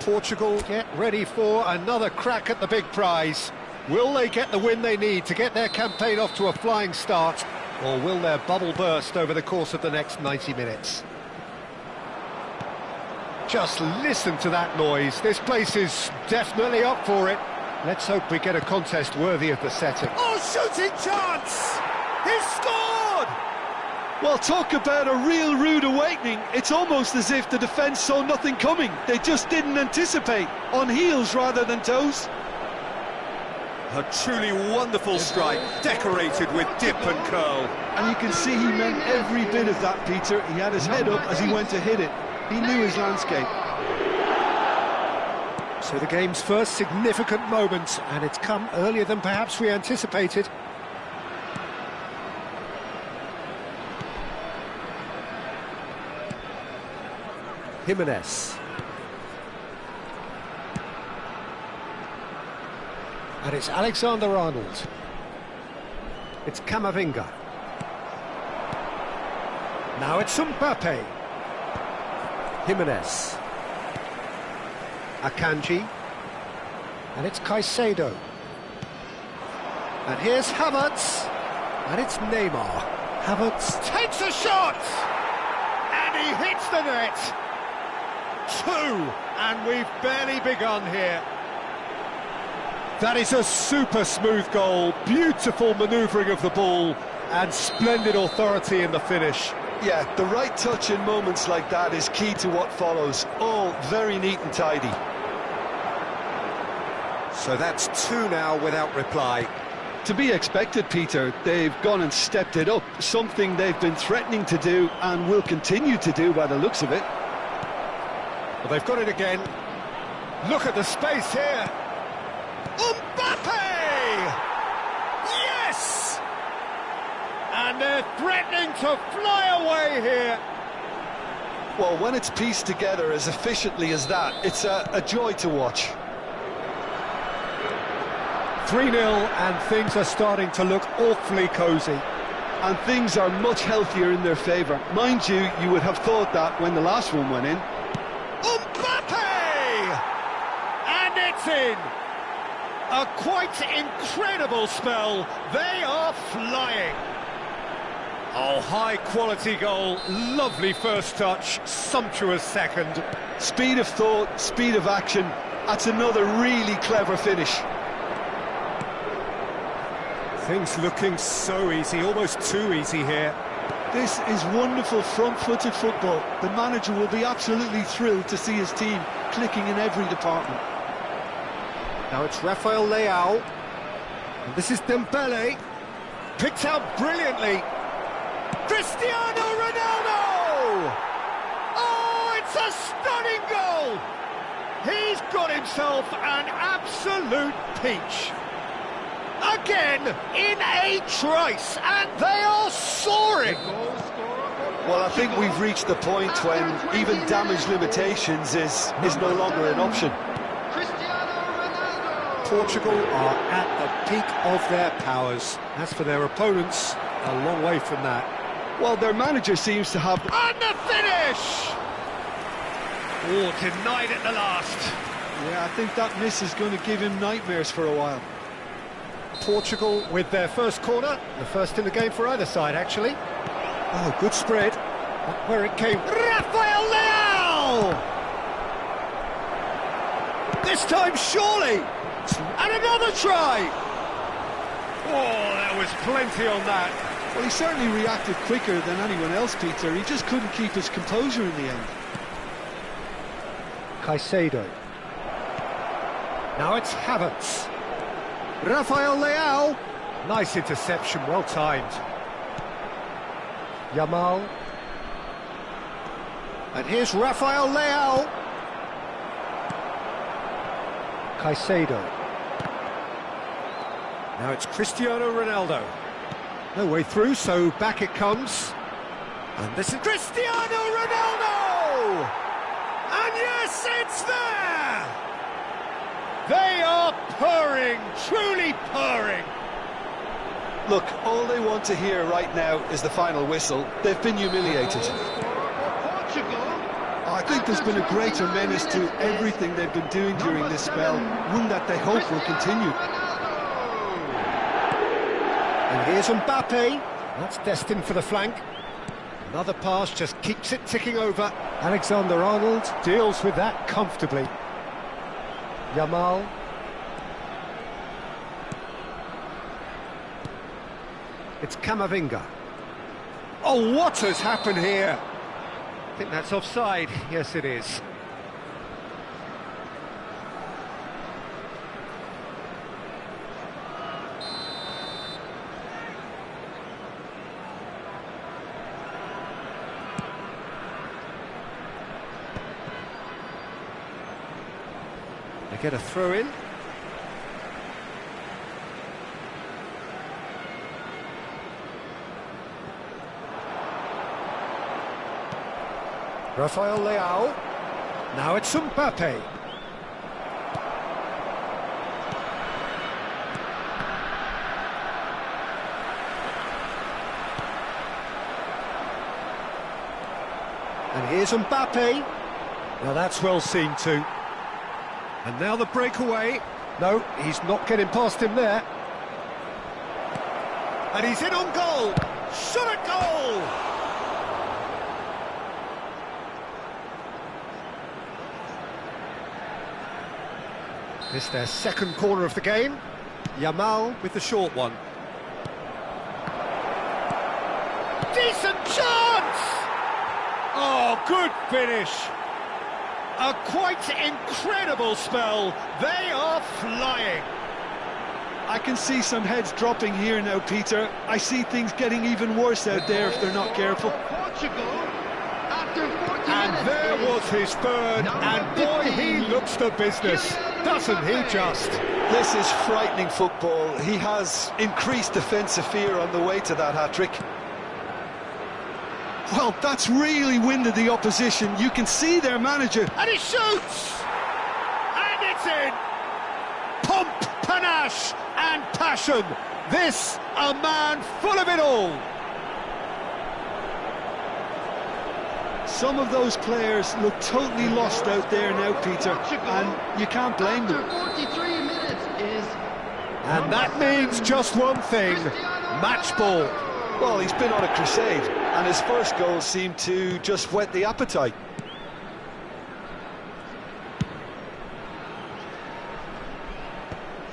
Portugal get ready for another crack at the big prize. Will they get the win they need to get their campaign off to a flying start, or will their bubble burst over the course of the next 90 minutes? Just listen to that noise. This place is definitely up for it. Let's hope we get a contest worthy of the setting. Oh, shooting chance! He's scored! Well, talk about a real rude awakening. It's almost as if the defence saw nothing coming. They just didn't anticipate. On heels rather than toes. A truly wonderful strike, decorated with dip and curl. And you can see he meant every bit of that, Peter. He had his head up as he went to hit it. He knew his landscape. So the game's first significant moment, and it's come earlier than perhaps we anticipated. Jimenez. And it's Alexander-Arnold. It's Camavinga. Now it's Mbappe. Jimenez. Akanji. And it's Caicedo. And here's Havertz. And it's Neymar. Havertz takes a shot! And he hits the net! 2, and we've barely begun here. That is a super smooth goal, beautiful manoeuvring of the ball, and splendid authority in the finish. Yeah, the right touch in moments like that is key to what follows. All very neat and tidy. So that's 2 now without reply. To be expected, Peter. They've gone and stepped it up, something they've been threatening to do and will continue to do by the looks of it. Well, they've got it again. Look at the space here. Mbappe! Yes! And they're threatening to fly away here. Well, when it's pieced together as efficiently as that, it's a joy to watch. 3-0, and things are starting to look awfully cosy. And things are much healthier in their favour. Mind you, you would have thought that when the last one went in. Mbappe! And it's in! A quite incredible spell. They are flying. Oh, high-quality goal. Lovely first touch. Sumptuous second. Speed of thought, speed of action. That's another really clever finish. Things looking so easy, almost too easy here. This is wonderful front-footed football. The manager will be absolutely thrilled to see his team clicking in every department. Now it's Rafael Leao. And this is Dembele. Picked out brilliantly. Cristiano Ronaldo! Oh, it's a stunning goal! He's got himself an absolute peach. Again, in a trice, and they are soaring! Well, I think we've reached the point when even damage limitations is no longer an option. Portugal are at the peak of their powers. As for their opponents, a long way from that. Well, their manager seems to have... And the finish! Oh, denied at the last. Yeah, I think that miss is going to give him nightmares for a while. Portugal with their first corner, the first in the game for either side, actually. Oh, good spread. Back where it came. Rafael Leao! This time, surely! And another try! Oh, there was plenty on that. Well, he certainly reacted quicker than anyone else, Peter. He just couldn't keep his composure in the end. Caicedo. Now it's Havertz. Rafael Leao. Nice interception, well timed. Yamal. And here's Rafael Leao. Caicedo. Now it's Cristiano Ronaldo. No way through, so back it comes. And this is Cristiano Ronaldo! And yes, it's there! They are purring, truly purring. Look, all they want to hear right now is the final whistle. They've been humiliated. Portugal. I think there's been a greater menace to everything they've been doing during this spell, one that they hope will continue. And here's Mbappe. That's destined for the flank. Another pass just keeps it ticking over. Alexander-Arnold deals with that comfortably. Yamal. It's Camavinga. Oh, what has happened here? I think that's offside. Yes, it is. They get a throw in. Rafael Leao. Now it's Mbappe. And here's Mbappe. Now that's well seen too. And now the breakaway. No, he's not getting past him there. And he's in on goal. Shot at goal! This their second corner of the game. Yamal with the short one. Decent chance! Oh, good finish. A quite incredible spell. They are flying. I can see some heads dropping here now, Peter. I see things getting even worse out there if they're not careful. And there was his third, and boy, he looks the business, doesn't he just? This is frightening football. He has increased defensive fear on the way to that hat-trick. Well, that's really winded the opposition. You can see their manager. And he shoots! And it's in! Pomp, panache and passion. This, a man full of it all. Some of those players look totally lost out there now, Peter, and you can't blame them. And that means just one thing, match ball. Well, he's been on a crusade, and his first goal seemed to just whet the appetite.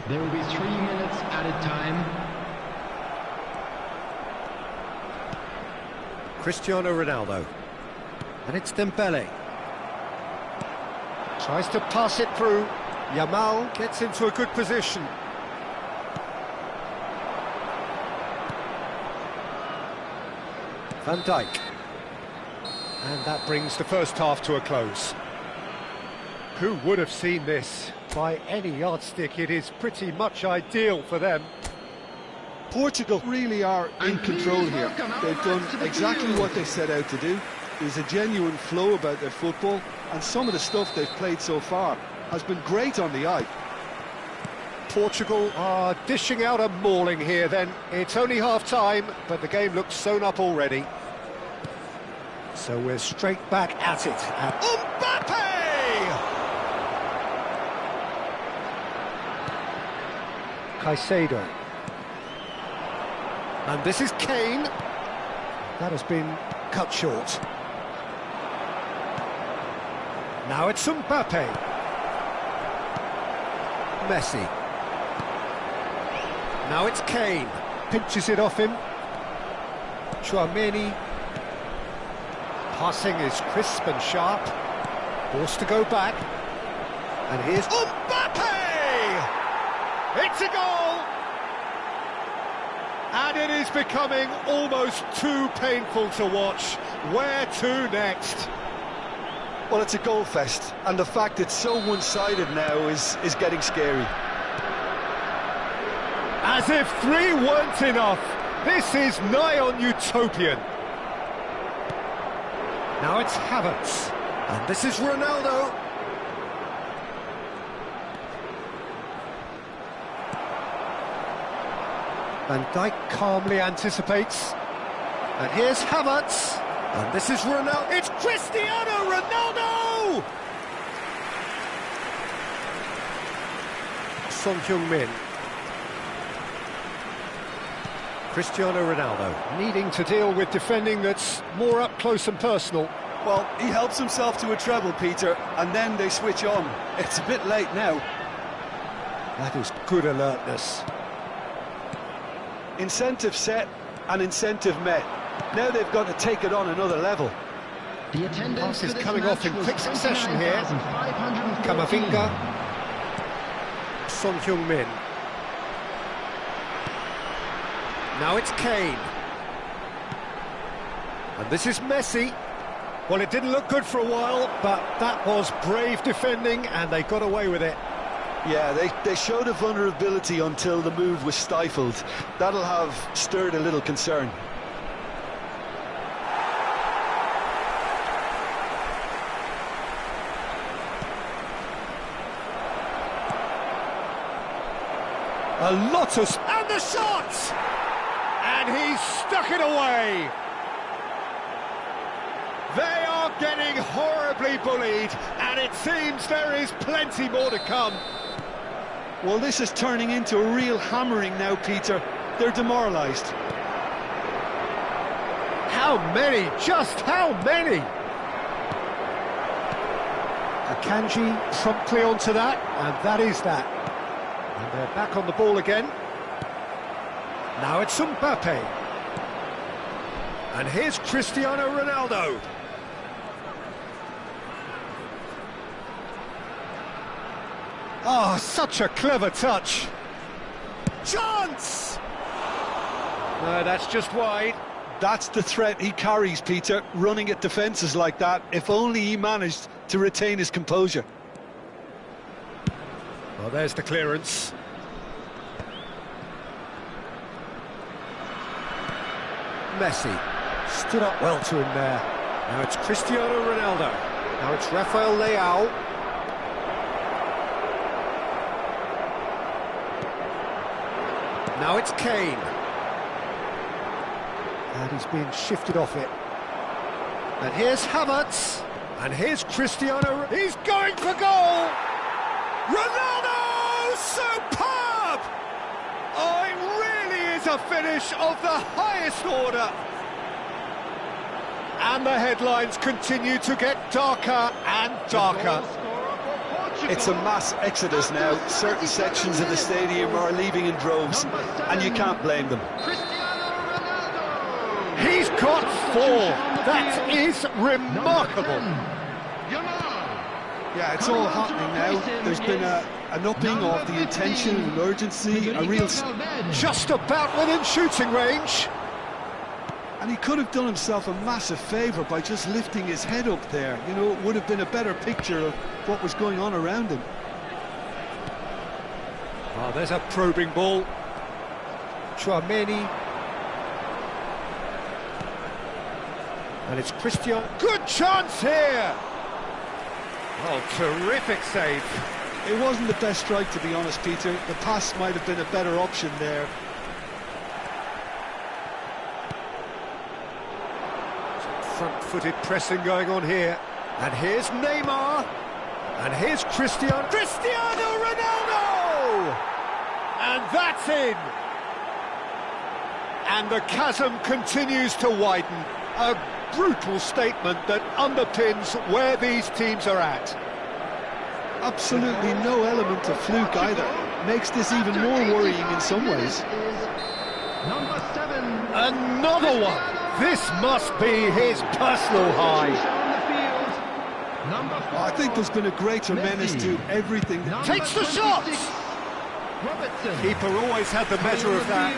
There will be 3 minutes at a time. Cristiano Ronaldo. And it's Dembele. Tries to pass it through. Yamal gets into a good position. Van Dijk. And that brings the first half to a close. Who would have seen this? By any yardstick, it is pretty much ideal for them. Portugal really are in control here. They've done exactly what they set out to do. There's a genuine flow about their football, and some of the stuff they've played so far has been great on the eye. Portugal are dishing out a mauling here then. It's only half-time, but the game looks sewn up already. So we're straight back at it. Mbappe! Caicedo. And this is Kane. That has been cut short. Now it's Mbappe. Messi. Now it's Kane. Pinches it off him. Tchouaméni. Passing is crisp and sharp. Forced to go back. And here's Mbappe! It's a goal! And it is becoming almost too painful to watch. Where to next? Well, it's a goal fest, and the fact it's so one-sided now is getting scary. As if 3 weren't enough, this is nigh on utopian. Now it's Havertz, and this is Ronaldo. Van Dijk calmly anticipates, and here's Havertz. And this is Ronaldo. It's Cristiano Ronaldo! Son Heung-min. Cristiano Ronaldo needing to deal with defending that's more up close and personal. Well, he helps himself to a treble, Peter, and then they switch on. It's a bit late now. That is good alertness. Incentive set and incentive met. Now they've got to take it on another level. The attendance Pass is for this coming match off in was quick succession here. 29,514. Camavinga. Son Heung-min. Now it's Kane. And this is Messi. Well, it didn't look good for a while, but that was brave defending, and they got away with it. Yeah, they showed a vulnerability until the move was stifled. That'll have stirred a little concern. A lot of... And the shot! And he stuck it away! They are getting horribly bullied, and it seems there is plenty more to come. Well, this is turning into a real hammering now, Peter. They're demoralised. How many? Just how many? Akanji promptly onto that, and that is that. And they're back on the ball again. Now it's Mbappe. And here's Cristiano Ronaldo. Oh, such a clever touch. Chance! No, that's just wide. That's the threat he carries, Peter, running at defences like that. If only he managed to retain his composure. Well, there's the clearance. Messi stood up well to him there. Now it's Cristiano Ronaldo. Now it's Rafael Leao. Now it's Kane. And he's being shifted off it. And here's Havertz. And here's Cristiano. He's going for goal! Ronaldo! Superb! Oh, it really is a finish of the highest order. And the headlines continue to get darker and darker. It's a mass exodus now. Certain sections of the stadium are leaving in droves, and you can't blame them. He's got 4. That is remarkable. Yeah, it's all happening now. There's been an upping of the intention and urgency, a real... Just about within shooting range. And he could have done himself a massive favour by just lifting his head up there. You know, it would have been a better picture of what was going on around him. Oh, there's a probing ball. Chouameni. And it's Cristiano. Good chance here! Oh, terrific save. It wasn't the best strike, to be honest, Peter. The pass might have been a better option there. Front-footed pressing going on here. And here's Neymar. And here's Cristiano Ronaldo! And that's in! And the chasm continues to widen. A brutal statement that underpins where these teams are at. Absolutely no element of fluke either. Makes this even more worrying in some ways. Number 7. Another one! This must be his personal high. I think there's been a greater menace to everything. Takes the shot! Robertson. Keeper always had the measure of that.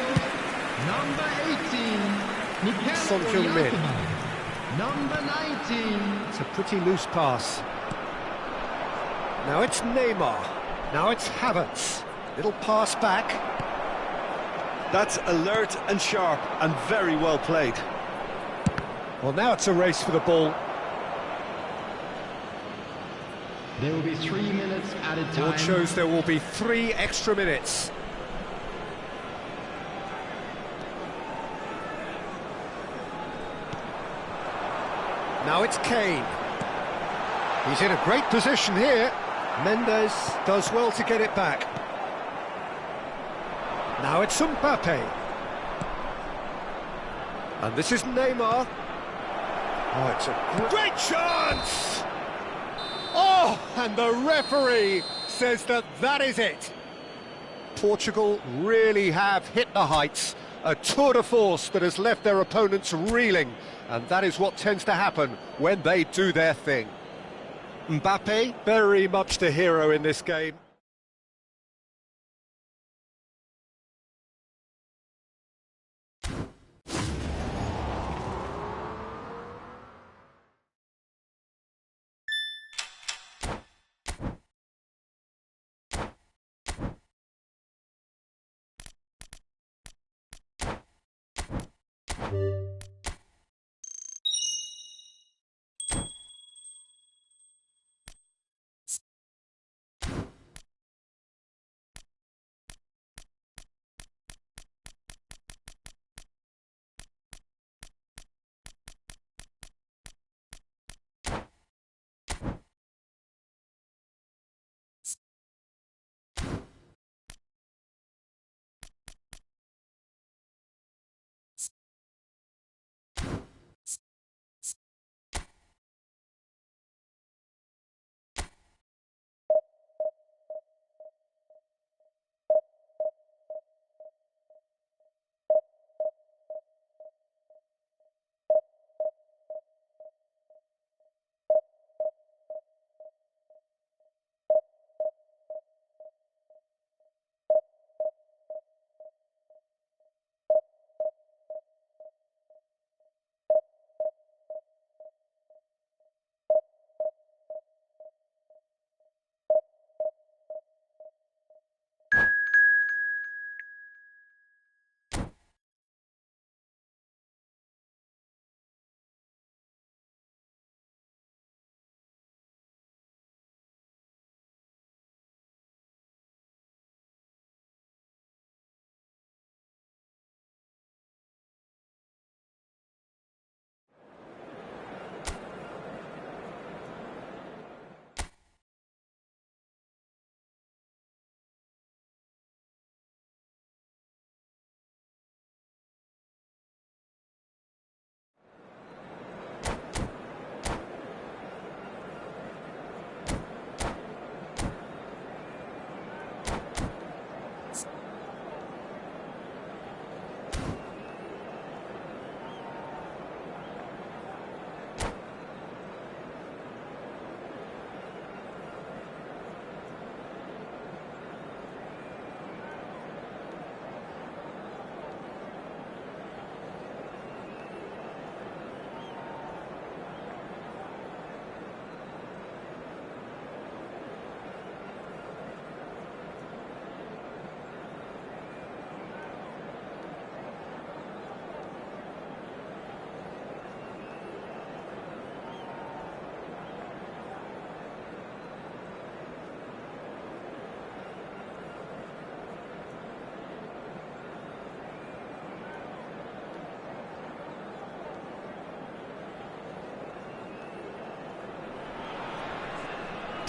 Number 18. Son Heung-min. Number 19. It's a pretty loose pass. Now it's Neymar. Now it's Havertz. Little pass back. That's alert and sharp and very well played. Well, now it's a race for the ball. There will be 3 minutes added time. Board shows there will be 3 extra minutes. Now it's Kane. He's in a great position here. Mendes does well to get it back. Now it's Mbappe. And this is Neymar. Oh, it's a great chance! Oh, and the referee says that that is it. Portugal really have hit the heights. A tour de force that has left their opponents reeling. And that is what tends to happen when they do their thing. Mbappe, very much the hero in this game.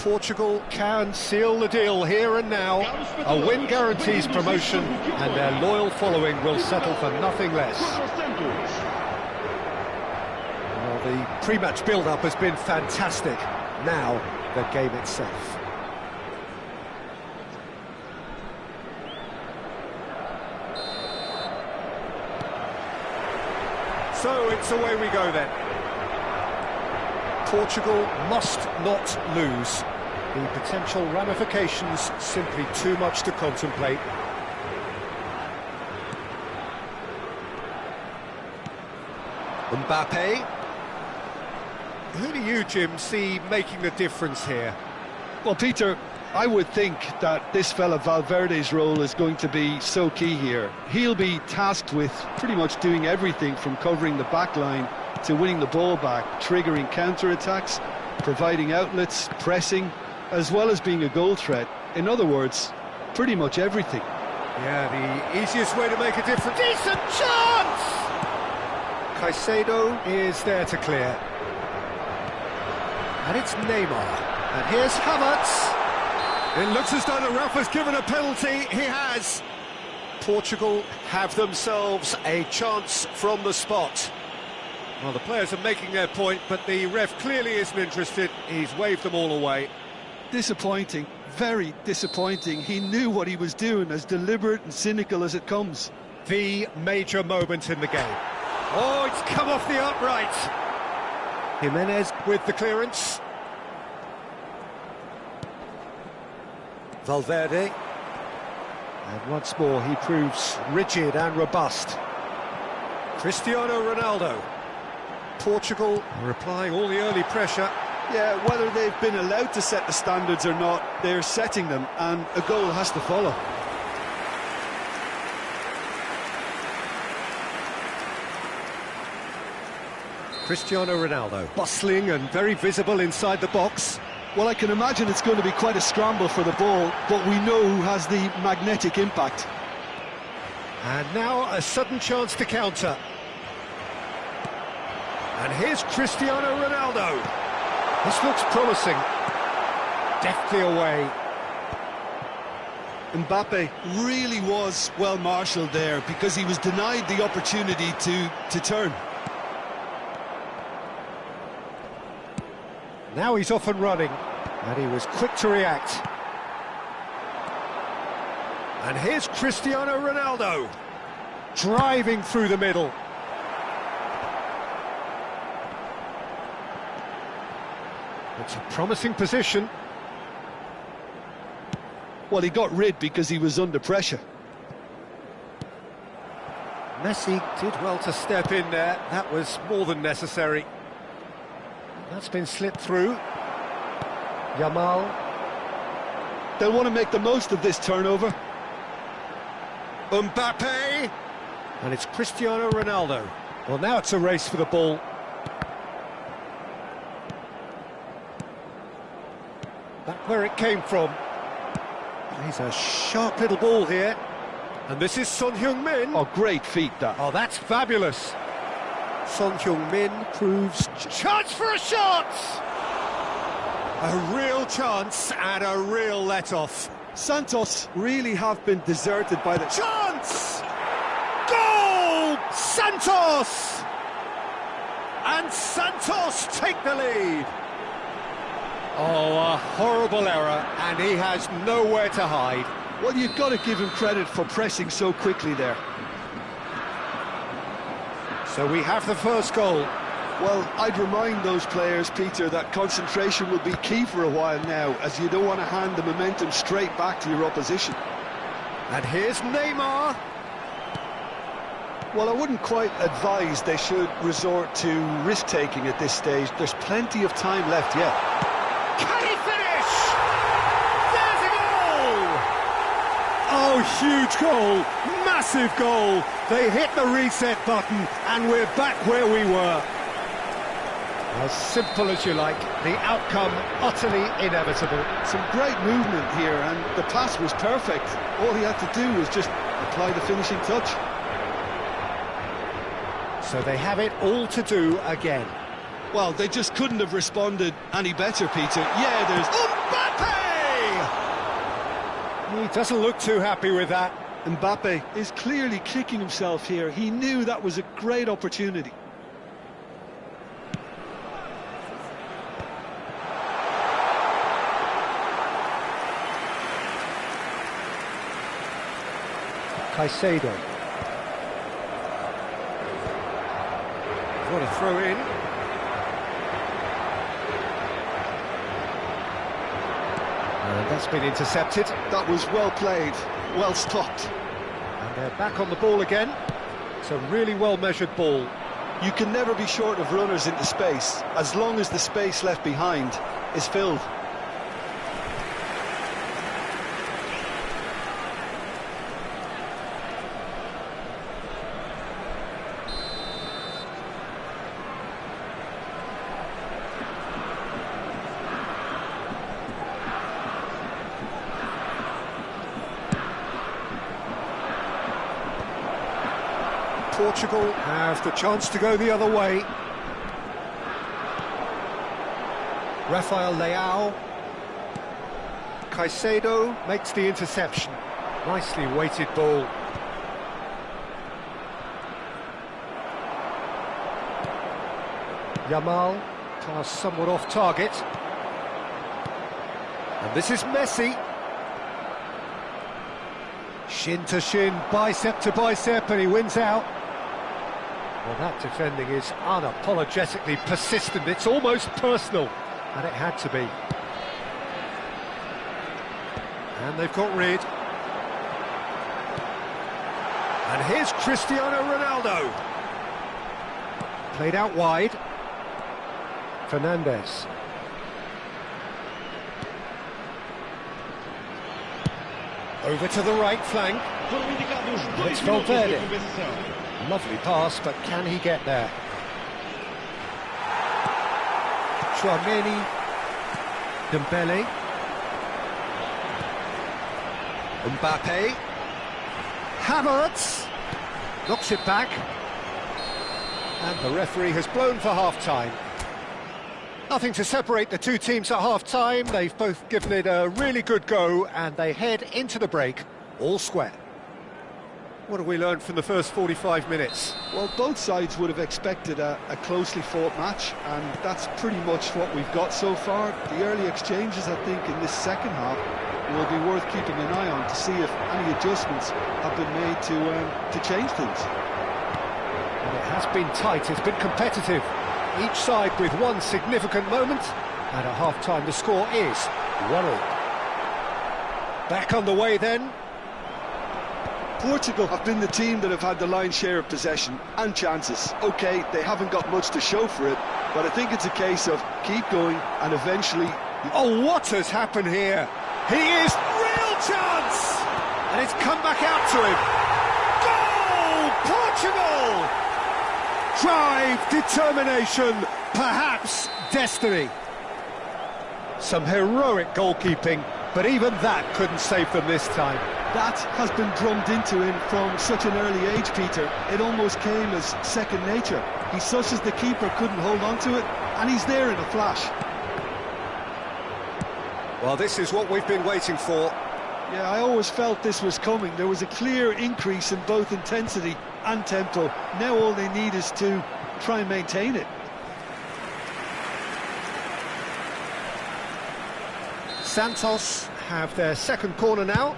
Portugal can seal the deal here and now. A win guarantees promotion, and their loyal following will settle for nothing less. Well, the pre-match build-up has been fantastic. Now, the game itself. So it's away we go then. Portugal must not lose. The potential ramifications simply too much to contemplate. Mbappe. Who do you, Jim, see making the difference here? Well, Peter, I would think that this fella Valverde's role is going to be so key here. He'll be tasked with pretty much doing everything from covering the back line to winning the ball back, triggering counter-attacks, providing outlets, pressing, as well as being a goal threat. In other words, pretty much everything. Yeah, the easiest way to make a difference. Decent chance! Caicedo is there to clear. And it's Neymar. And here's Havertz. It looks as though the ref has given a penalty. He has. Portugal have themselves a chance from the spot. Well, the players are making their point, but the ref clearly isn't interested. He's waved them all away. Disappointing, very disappointing. He knew what he was doing, as deliberate and cynical as it comes. The major moment in the game. Oh, it's come off the upright. Jimenez with the clearance. Valverde. And once more he proves rigid and robust. Cristiano Ronaldo. Portugal are applying all the early pressure. Yeah, whether they've been allowed to set the standards or not, they're setting them, and a goal has to follow. Cristiano Ronaldo, bustling and very visible inside the box. Well, I can imagine it's going to be quite a scramble for the ball, but we know who has the magnetic impact. And now a sudden chance to counter. And here's Cristiano Ronaldo. This looks promising. Deftly away. Mbappe really was well marshalled there, because he was denied the opportunity to turn. Now he's off and running, and he was quick to react. And here's Cristiano Ronaldo, driving through the middle. It's a promising position. Well, he got rid because he was under pressure. Messi did well to step in there. That was more than necessary. That's been slipped through. Yamal. They'll want to make the most of this turnover. Mbappe. And it's Cristiano Ronaldo. Well, now it's a race for the ball. Back where it came from. He's a sharp little ball here. And this is Son Heung-min. Oh, great feat, that. Oh, that's fabulous. Son Heung-min proves... Chance for a shot! A real chance and a real let-off. Santos really have been deserted by the... Chance! Goal! Santos! And Santos take the lead. Oh, a horrible error, and he has nowhere to hide. Well, you've got to give him credit for pressing so quickly there. So we have the first goal. Well, I'd remind those players, Peter, that concentration will be key for a while now, as you don't want to hand the momentum straight back to your opposition. And here's Neymar. Well, I wouldn't quite advise they should resort to risk-taking at this stage. There's plenty of time left yet. Can he finish? There's a goal! Oh, huge goal, massive goal. They hit the reset button and we're back where we were. As simple as you like, the outcome utterly inevitable. Some great movement here, and the pass was perfect. All he had to do was just apply the finishing touch. So they have it all to do again. Well, they just couldn't have responded any better, Peter. Yeah, there's... Mbappe! He doesn't look too happy with that. Mbappe is clearly kicking himself here. He knew that was a great opportunity. Caicedo. What a throw in. And that's been intercepted. That was well played, well stopped. And they're back on the ball again. It's a really well-measured ball. You can never be short of runners into space, as long as the space left behind is filled. Portugal have the chance to go the other way. Rafael Leao. Caicedo makes the interception. Nicely weighted ball. Yamal, pass somewhat off target. And this is Messi. Shin to shin, bicep to bicep, and he wins out. Well, that defending is unapologetically persistent. It's almost personal, and it had to be. And they've got rid. And here's Cristiano Ronaldo. Played out wide. Fernandes. Over to the right flank. It's Valverde. Lovely pass, but can he get there? Tchouaméni. Dembele. Mbappe. Havertz. Knocks it back. And the referee has blown for half-time. Nothing to separate the two teams at half-time. They've both given it a really good go, and they head into the break all square. What have we learned from the first 45 minutes? Well, both sides would have expected a closely fought match, and that's pretty much what we've got so far. The early exchanges, I think, in this second half will be worth keeping an eye on to see if any adjustments have been made to change things. And it has been tight, it's been competitive. Each side with one significant moment, and at half-time the score is 1-1. Back on the way then. Portugal have been the team that have had the lion's share of possession and chances. OK, they haven't got much to show for it, but I think it's a case of keep going and eventually... Oh, what has happened here? He is real chance! And it's come back out to him. Goal! Portugal! Drive, determination, perhaps destiny. Some heroic goalkeeping, but even that couldn't save them this time. That has been drummed into him from such an early age, Peter. It almost came as second nature. He's such as the keeper couldn't hold on to it, and he's there in a flash. Well, this is what we've been waiting for. Yeah, I always felt this was coming. There was a clear increase in both intensity and tempo. Now all they need is to try and maintain it. Santos have their second corner now.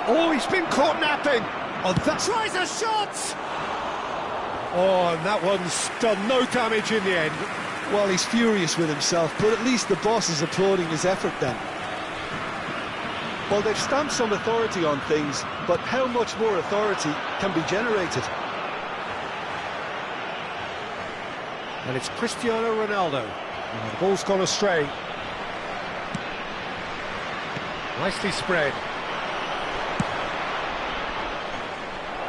Oh, he's been caught napping. Oh, that tries a shot. Oh, and that one's done no damage in the end. Well, he's furious with himself, but at least the boss is applauding his effort then. Well, they've stamped some authority on things, but how much more authority can be generated? And it's Cristiano Ronaldo. And the ball's gone astray. Nicely spread.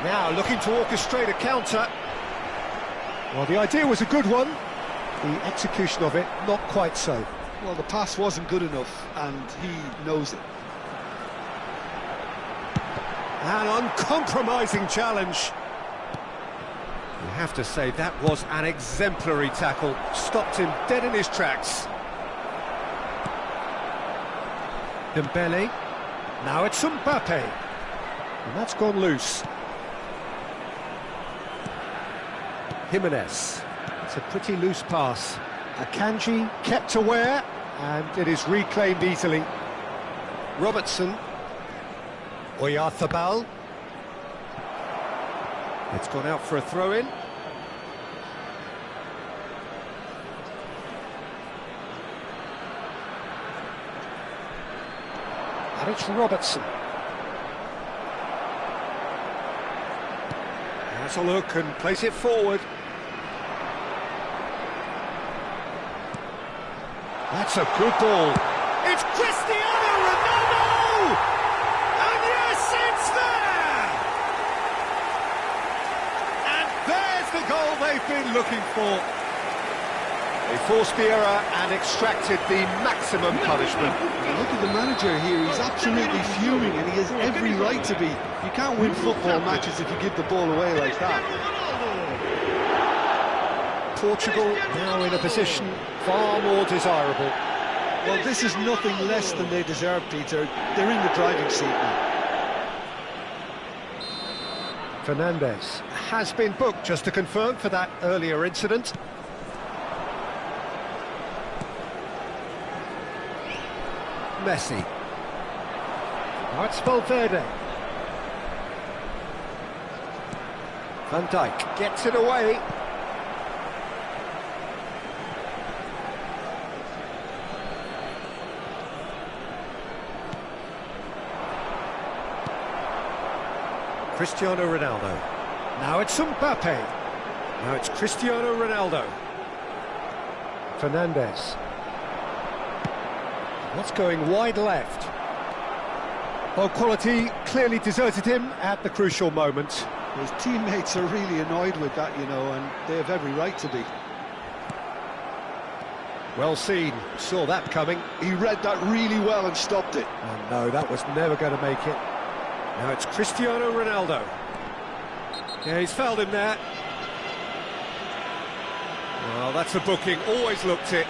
Now looking to orchestrate a counter. Well, the idea was a good one. The execution of it, not quite so. Well, the pass wasn't good enough, and he knows it. An uncompromising challenge. You have to say that was an exemplary tackle. Stopped him dead in his tracks. Dembele. Now it's Mbappe. And that's gone loose. Jimenez. It's a pretty loose pass. Akanji kept aware, and it is reclaimed easily. Robertson. Oyarzabal. It's gone out for a throw-in. And it's Robertson. Has a look and plays it forward. That's a good ball. It's Cristiano Ronaldo! And yes, it's there! And there's the goal they've been looking for. They forced the error and extracted the maximum punishment. Look at the manager here, he's absolutely fuming, and he has every right to be. You can't win football matches if you give the ball away like that. Portugal now in a position far more desirable. Well, this is nothing less than they deserve, Peter. They're in the driving seat now. Fernandes. Has been booked, just to confirm, for that earlier incident. Messi. Now it's Valverde. Van Dijk gets it away. Cristiano Ronaldo. Now it's Mbappe. Now it's Cristiano Ronaldo. Fernandes. What's going wide left? Well, quality clearly deserted him at the crucial moment. His teammates are really annoyed with that, you know, and they have every right to be. Well seen, saw that coming. He read that really well and stopped it. Oh no, that was never going to make it. Now it's Cristiano Ronaldo. Yeah, he's fouled him there. Well, that's a booking, always looked it.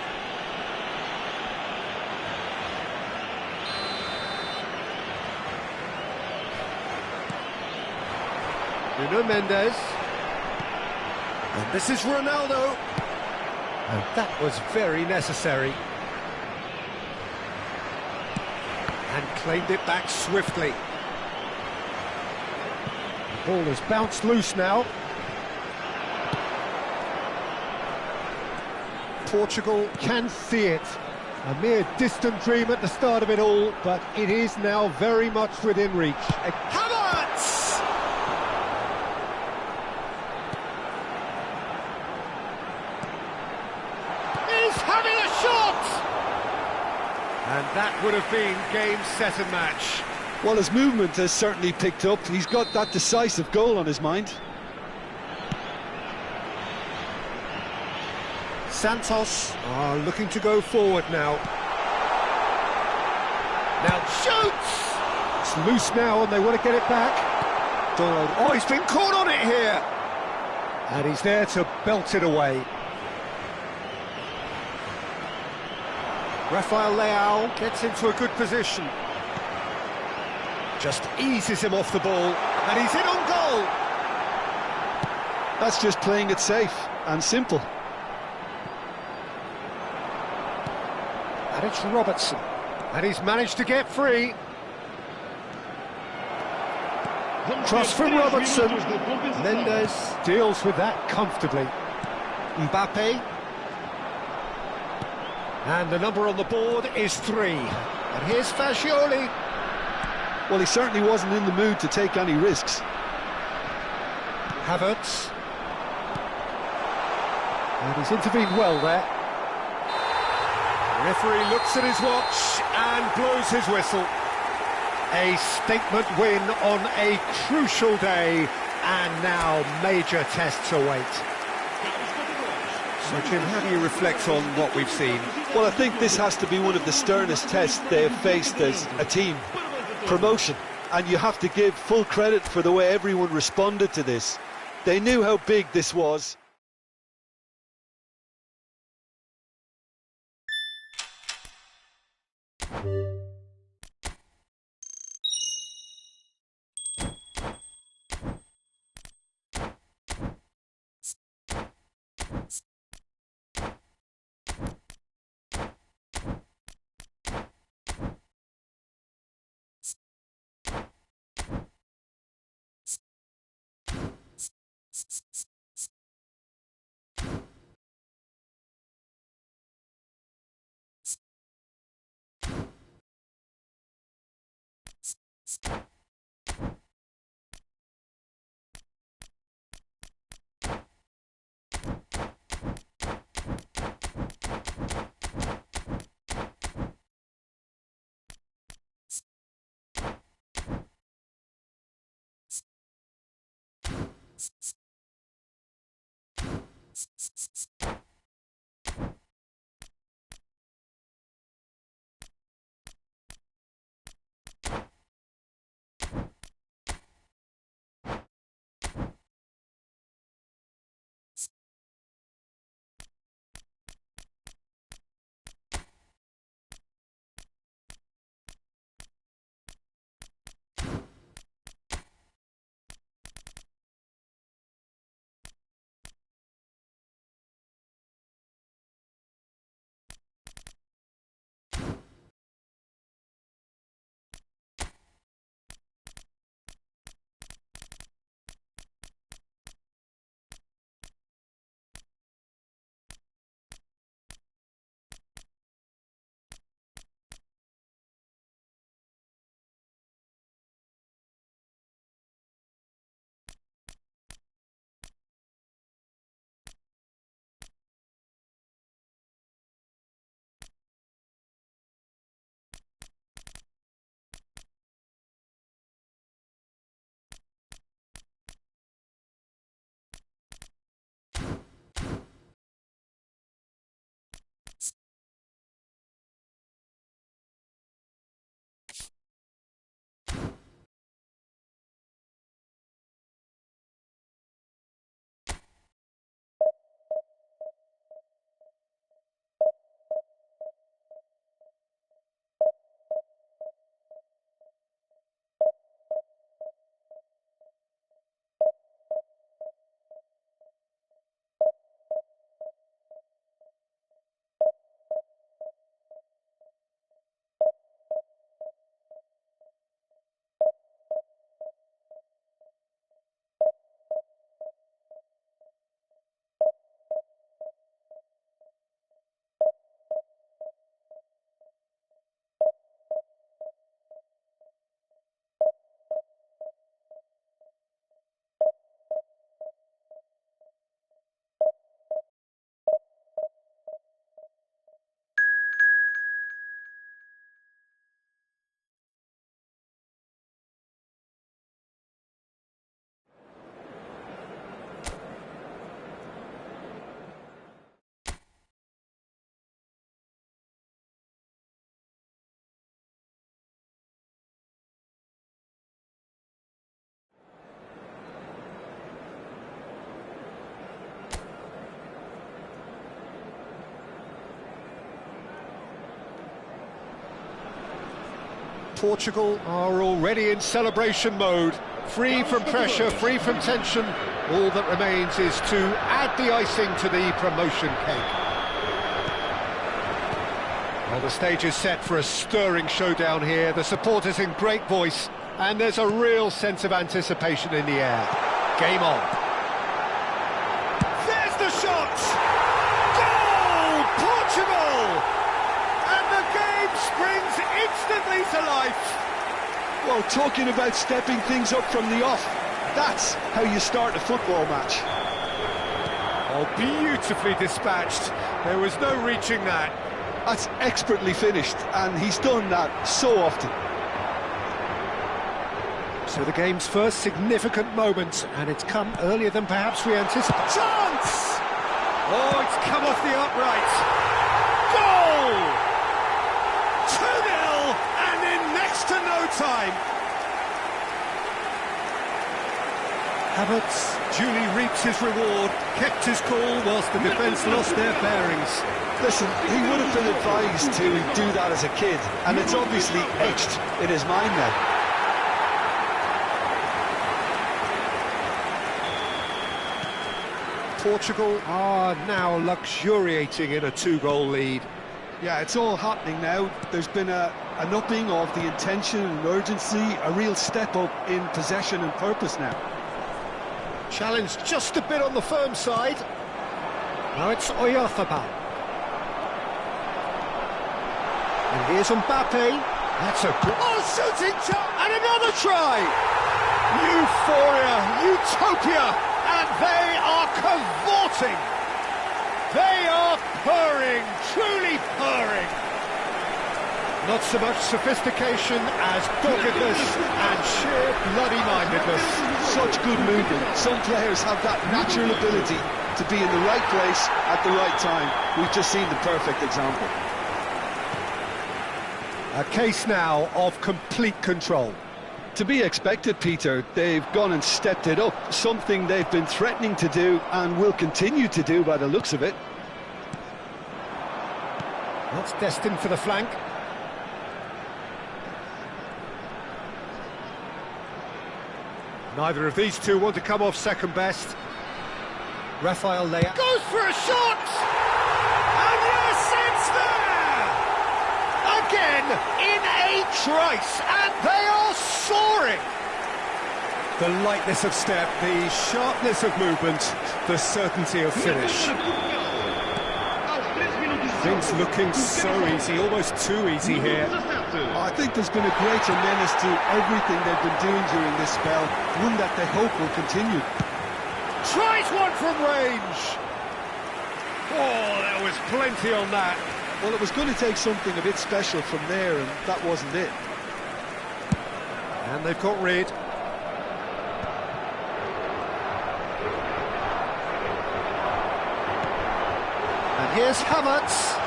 Nuno Mendes. And this is Ronaldo. And that was very necessary. And claimed it back swiftly. The ball has bounced loose now. Portugal can see it. A mere distant dream at the start of it all, but it is now very much within reach. Havertz! He's having a shot! And that would have been game, set and match. Well, his movement has certainly picked up. He's got that decisive goal on his mind. Santos are looking to go forward now. Now shoots! It's loose now and they want to get it back. Donald, oh, he's been caught on it here! And he's there to belt it away. Rafael Leao gets into a good position. Just eases him off the ball, and he's in on goal! That's just playing it safe and simple. And it's Robertson, and he's managed to get free. Cross from Robertson. Mendes deals with that comfortably. Mbappe. And the number on the board is 3. And here's Fagioli. Well, he certainly wasn't in the mood to take any risks. Havertz. And he's intervened well there. The referee looks at his watch and blows his whistle. A statement win on a crucial day, and now major tests await. So, Jim, how do you reflect on what we've seen? Well, I think this has to be one of the sternest tests they have faced as a team. Promotion. And you have to give full credit for the way everyone responded to this. They knew how big this was. Portugal are already in celebration mode, free from pressure, free from tension. All that remains is to add the icing to the promotion cake. Well, the stage is set for a stirring showdown here. The supporters in great voice, and there's a real sense of anticipation in the air. Game on. There's the shot! Goal! Portugal! And the game springs instantly to life. Well, talking about stepping things up from the off, that's how you start a football match. Oh, beautifully dispatched. There was no reaching that. That's expertly finished, and he's done that so often. So the game's first significant moment, and it's come earlier than perhaps we anticipated. Chance! Oh, it's come off the upright. Goal! 2-0, and in next to no time. Havertz duly reaps his reward, kept his cool whilst the defence lost their bearings. Listen, he would have been advised to do that as a kid, and it's obviously etched in his mind now. Portugal are now luxuriating in a 2-goal lead. Yeah, it's all happening now. There's been an upping of the intention and urgency, a real step up in possession and purpose now. Challenged just a bit on the firm side. Now it's Oyarzabal. And here's Mbappe. That's a good... Oh, shooting shot! And another try! Euphoria, utopia, and they are cavorting. They are purring, truly purring. Not so much sophistication as doggedness and sheer bloody-mindedness. Such good movement. Some players have that natural ability to be in the right place at the right time. We've just seen the perfect example. A case now of complete control. To be expected, Peter. They've gone and stepped it up, something they've been threatening to do and will continue to do by the looks of it. That's destined for the flank. Neither of these two want to come off second best. Rafael Leao goes for a shot! And yes, it's there! Again, in a trice, and they are soaring! The lightness of step, the sharpness of movement, the certainty of finish. Things looking so easy, almost too easy here. I think there's been a greater menace to everything they've been doing during this spell, one that they hope will continue. Tries one from range! Oh, there was plenty on that. Well, it was going to take something a bit special from there, and that wasn't it. And they've got rid. And here's Havertz.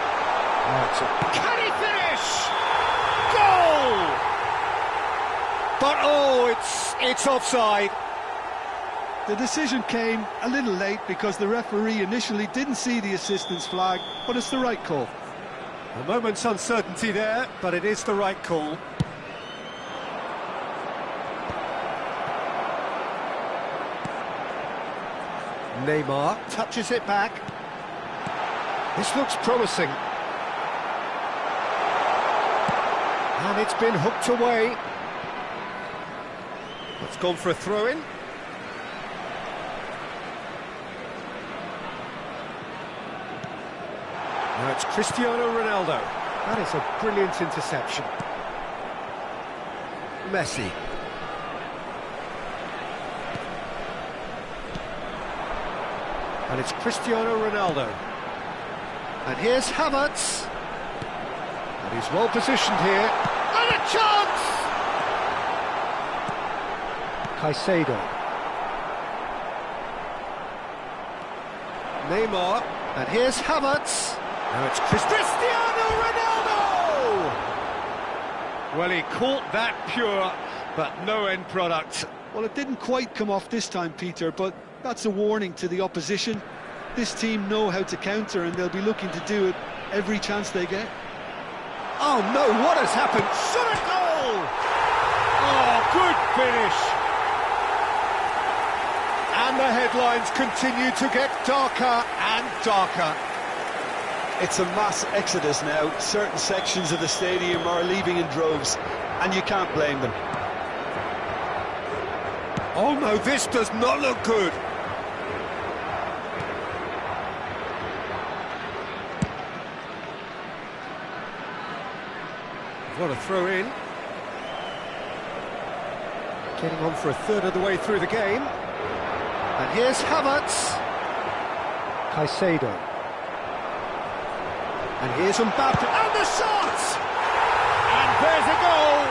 Can he finish? Goal! But oh, it's offside. The decision came a little late because the referee initially didn't see the assistance flag, but it's the right call. A moment's uncertainty there, but it is the right call. Neymar touches it back. This looks promising. And it's been hooked away. It's gone for a throw-in. Now it's Cristiano Ronaldo. That is a brilliant interception. Messi. And it's Cristiano Ronaldo. And here's Havertz. And he's well positioned here. And a chance! Caicedo. Neymar. And here's Havertz. Now it's Cristiano Ronaldo! Well, he caught that pure, but no end product. Well, it didn't quite come off this time, Peter, but that's a warning to the opposition. This team know how to counter, and they'll be looking to do it every chance they get. Oh no, what has happened? Shot a goal! goal! Oh, good finish! And the headlines continue to get darker and darker. It's a mass exodus now. Certain sections of the stadium are leaving in droves, and you can't blame them. Oh no, this does not look good. What a throw in. Getting on for a third of the way through the game. And here's Havertz. Caicedo. And here's Mbappe. And the shot! And there's a goal!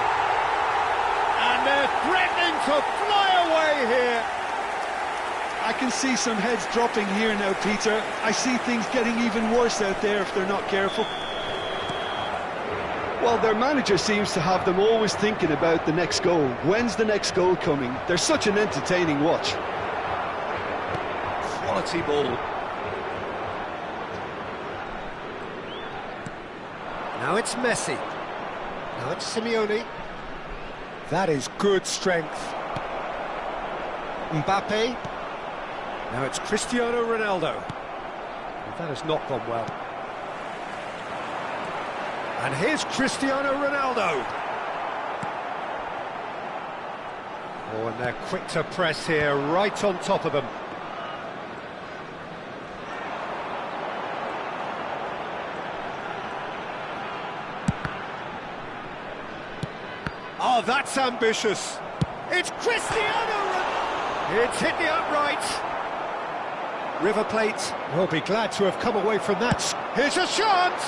And they're threatening to fly away here. I can see some heads dropping here now, Peter. I see things getting even worse out there if they're not careful. Well, their manager seems to have them always thinking about the next goal. When's the next goal coming? They're such an entertaining watch. Quality ball. Now it's Messi. Now it's Simeone. That is good strength. Mbappe. Now it's Cristiano Ronaldo. That has not gone well. And here's Cristiano Ronaldo. Oh, and they're quick to press here, right on top of them. Oh, that's ambitious. It's Cristiano Ronaldo. It's hit the upright. River Plate will be glad to have come away from that. Here's a chance.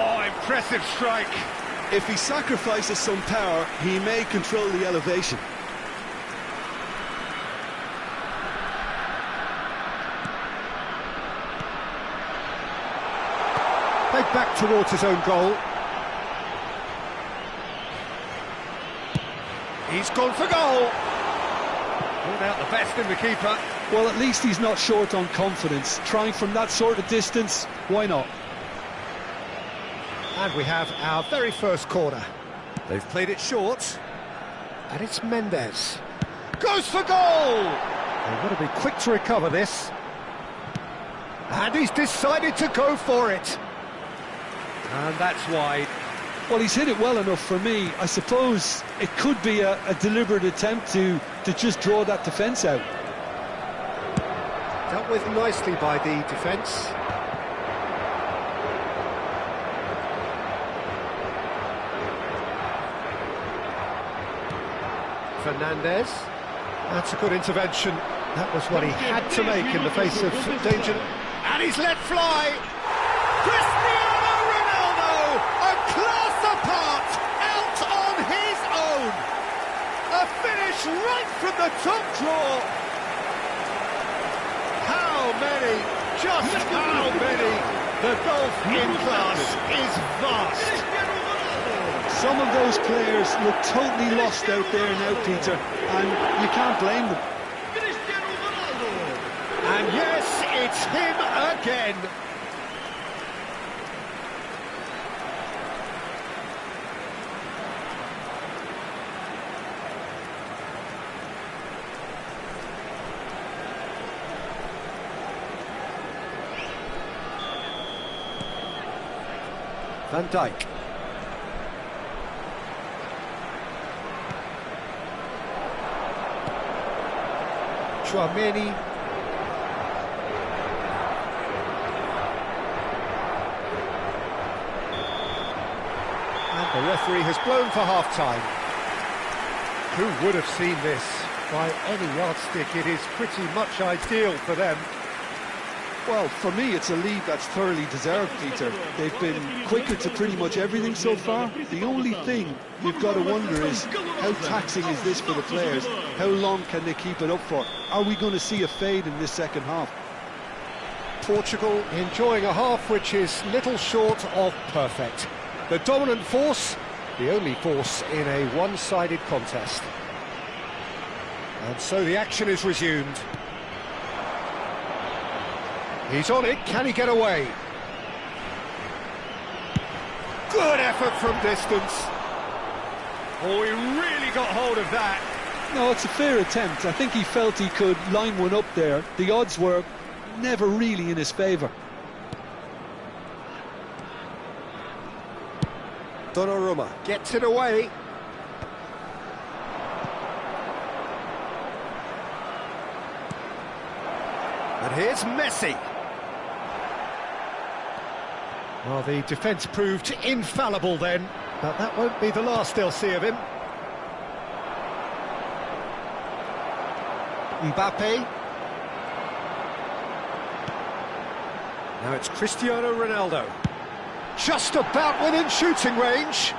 Oh, impressive strike. If he sacrifices some power, he may control the elevation. Played back towards his own goal. He's gone for goal. Pulled out the best in the keeper. Well, at least he's not short on confidence. Trying from that sort of distance, why not? And we have our very first corner. They've played it short. And it's Mendes. Goes for goal! They've got to be quick to recover this. And he's decided to go for it. And that's wide. Well, he's hit it well enough for me. I suppose it could be a deliberate attempt to just draw that defence out. Dealt with nicely by the defence. Fernandes. That's a good intervention. That was what he had to make in the face of danger. And he's let fly. Cristiano Ronaldo, a class apart, out on his own. A finish right from the top draw. How many, just how many? The golf in class is vast. Some of those players look totally lost out there now, Peter, and you can't blame them. And yes, it's him again. Van Dijk. Tchouaméni. And the referee has blown for half-time. Who would have seen this? By any yardstick, it is pretty much ideal for them. Well, for me, it's a lead that's thoroughly deserved, Peter. They've been quicker to pretty much everything so far. The only thing you've got to wonder is, how taxing is this for the players? How long can they keep it up for? Are we going to see a fade in this second half? Portugal enjoying a half which is little short of perfect. The dominant force, the only force in a one-sided contest. And so the action is resumed. He's on it, can he get away? Good effort from distance. Oh, he really got hold of that. No, it's a fair attempt. I think he felt he could line one up there. The odds were never really in his favour. Donnarumma gets it away. And here's Messi. Well, the defence proved infallible then, but that won't be the last they'll see of him. Mbappe. Now it's Cristiano Ronaldo. Just about within shooting range.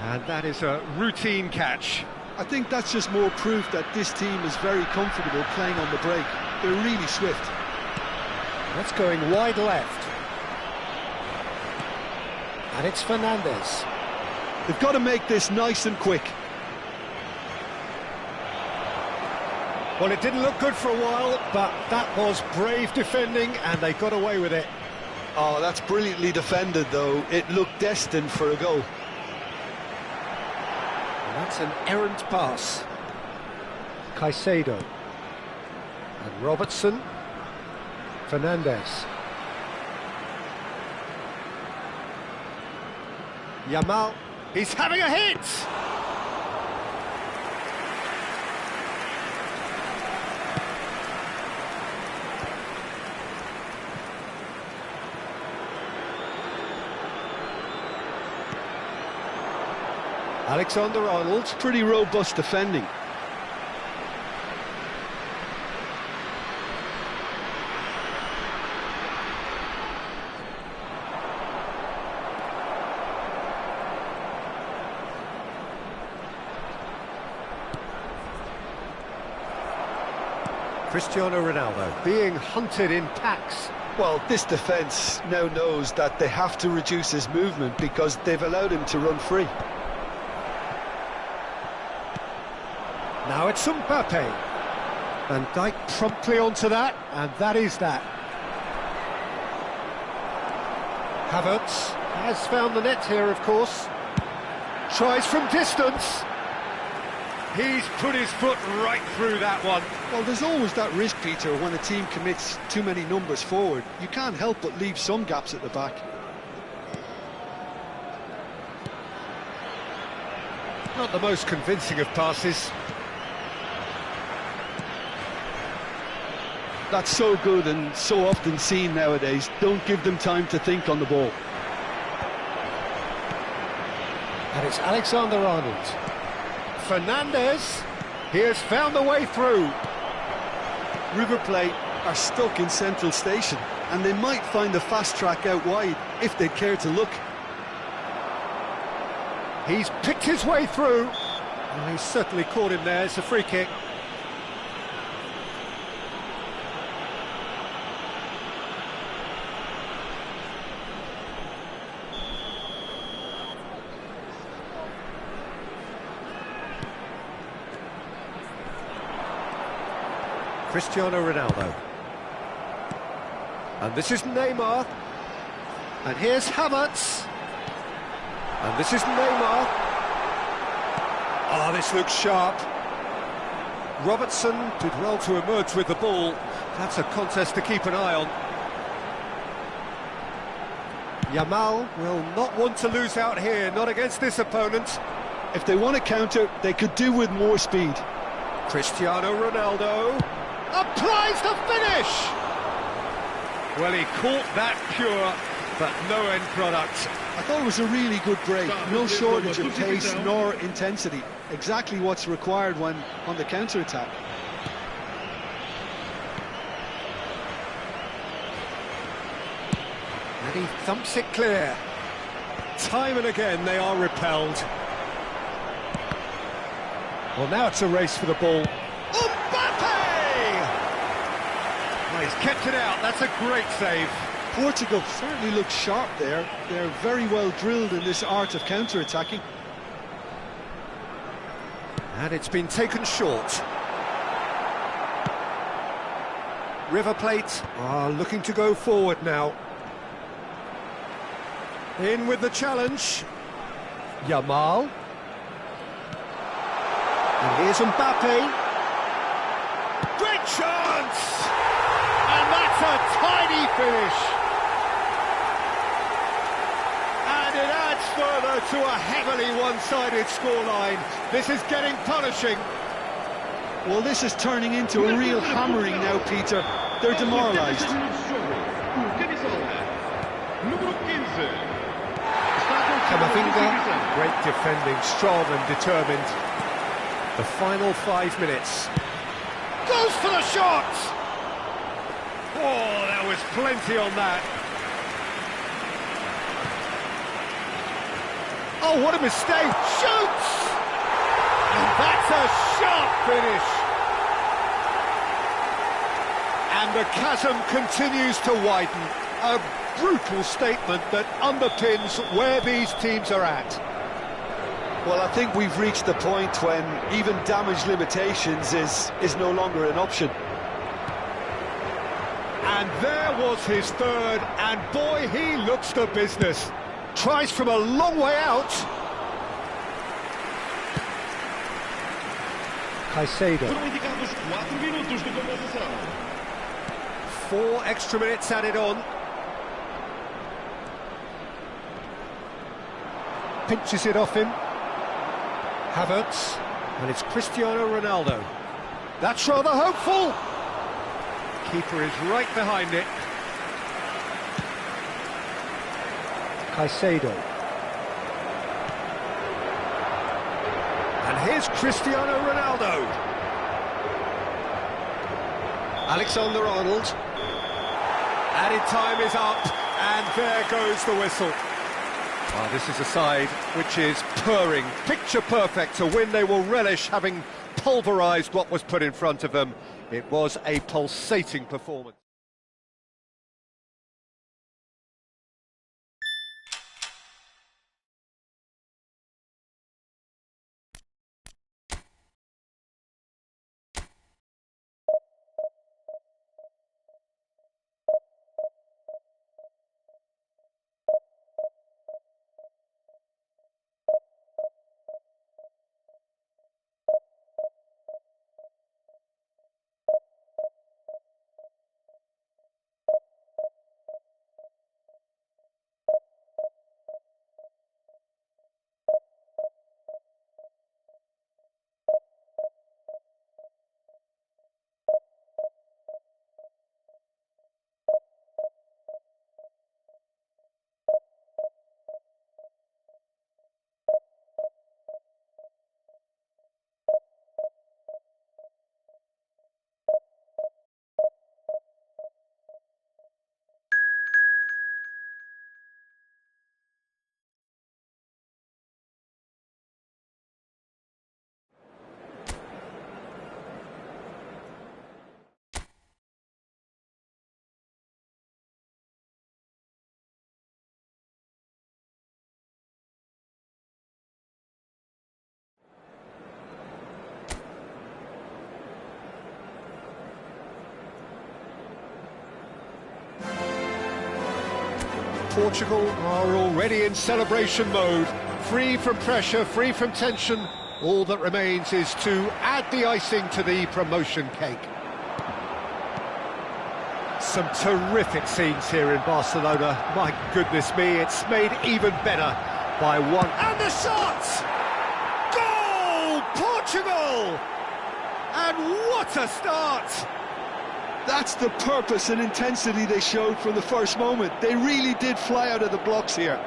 And that is a routine catch. I think that's just more proof that this team is very comfortable playing on the break. They're really swift. That's going wide left. And it's Fernandes. They've got to make this nice and quick. Well, it didn't look good for a while, but that was brave defending, and they got away with it. Oh, that's brilliantly defended, though. It looked destined for a goal. And that's an errant pass. Caicedo. And Robertson. Fernandes. Yamal. He's having a hit! Alexander-Arnold. Pretty robust defending. Cristiano Ronaldo being hunted in packs. Well, this defence now knows that they have to reduce his movement because they've allowed him to run free. Now it's Mbappe. Van Dijk promptly onto that, and that is that. Havertz has found the net here, of course. Tries from distance. He's put his foot right through that one. Well, there's always that risk, Peter, when a team commits too many numbers forward. You can't help but leave some gaps at the back. Not the most convincing of passes. That's so good and so often seen nowadays. Don't give them time to think on the ball. And it's Alexander-Arnold. Fernandes. He has found a way through. River Plate are stuck in Central Station, and they might find a fast track out wide if they care to look. He's picked his way through. Well, he's certainly caught him there. It's a free kick. Cristiano Ronaldo. And this is Neymar. And here's Havertz. And this is Neymar. Oh, this looks sharp. Robertson did well to emerge with the ball. That's a contest to keep an eye on. Yamal will not want to lose out here, not against this opponent. If they want to counter, they could do with more speed. Cristiano Ronaldo applies the finish! Well, he caught that pure, but no end product. I thought it was a really good break. No shortage of pace nor intensity. Exactly what's required when on the counter-attack. And he thumps it clear. Time and again they are repelled. Well, now it's a race for the ball. Mbappe! Well, he's kept it out. That's a great save. Portugal certainly looks sharp there. They're very well drilled in this art of counter-attacking. And it's been taken short. River Plate are looking to go forward now. In with the challenge. Yamal. And here's Mbappe. Great chance! And that's a tiny finish. And it adds further to a heavily one-sided scoreline. This is getting punishing. Well, this is turning into a real hammering now, Peter. They're demoralised. Camavinga. Great defending, strong and determined. The final 5 minutes. Goes for the shot! Oh, there was plenty on that. Oh, what a mistake! Shoots! And that's a sharp finish. And the chasm continues to widen. A brutal statement that underpins where these teams are at. Well, I think we've reached the point when even damage limitations is no longer an option. And there was his third, and boy, he looks the business. Tries from a long way out. Caicedo. 4 extra minutes added on. Pinches it off him. Havertz, and it's Cristiano Ronaldo. That's rather hopeful. Keeper is right behind it. Caicedo. And here's Cristiano Ronaldo. Alexander-Arnold. Added time is up, and there goes the whistle. Well, this is a side which is purring, picture perfect, a win they will relish, having pulverised what was put in front of them. It was a pulsating performance. Portugal are already in celebration mode, free from pressure, free from tension. All that remains is to add the icing to the promotion cake. Some terrific scenes here in Barcelona. My goodness me, it's made even better by one. And the shot! Goal! Portugal! And what a start! That's the purpose and intensity they showed from the first moment. They really did fly out of the blocks here.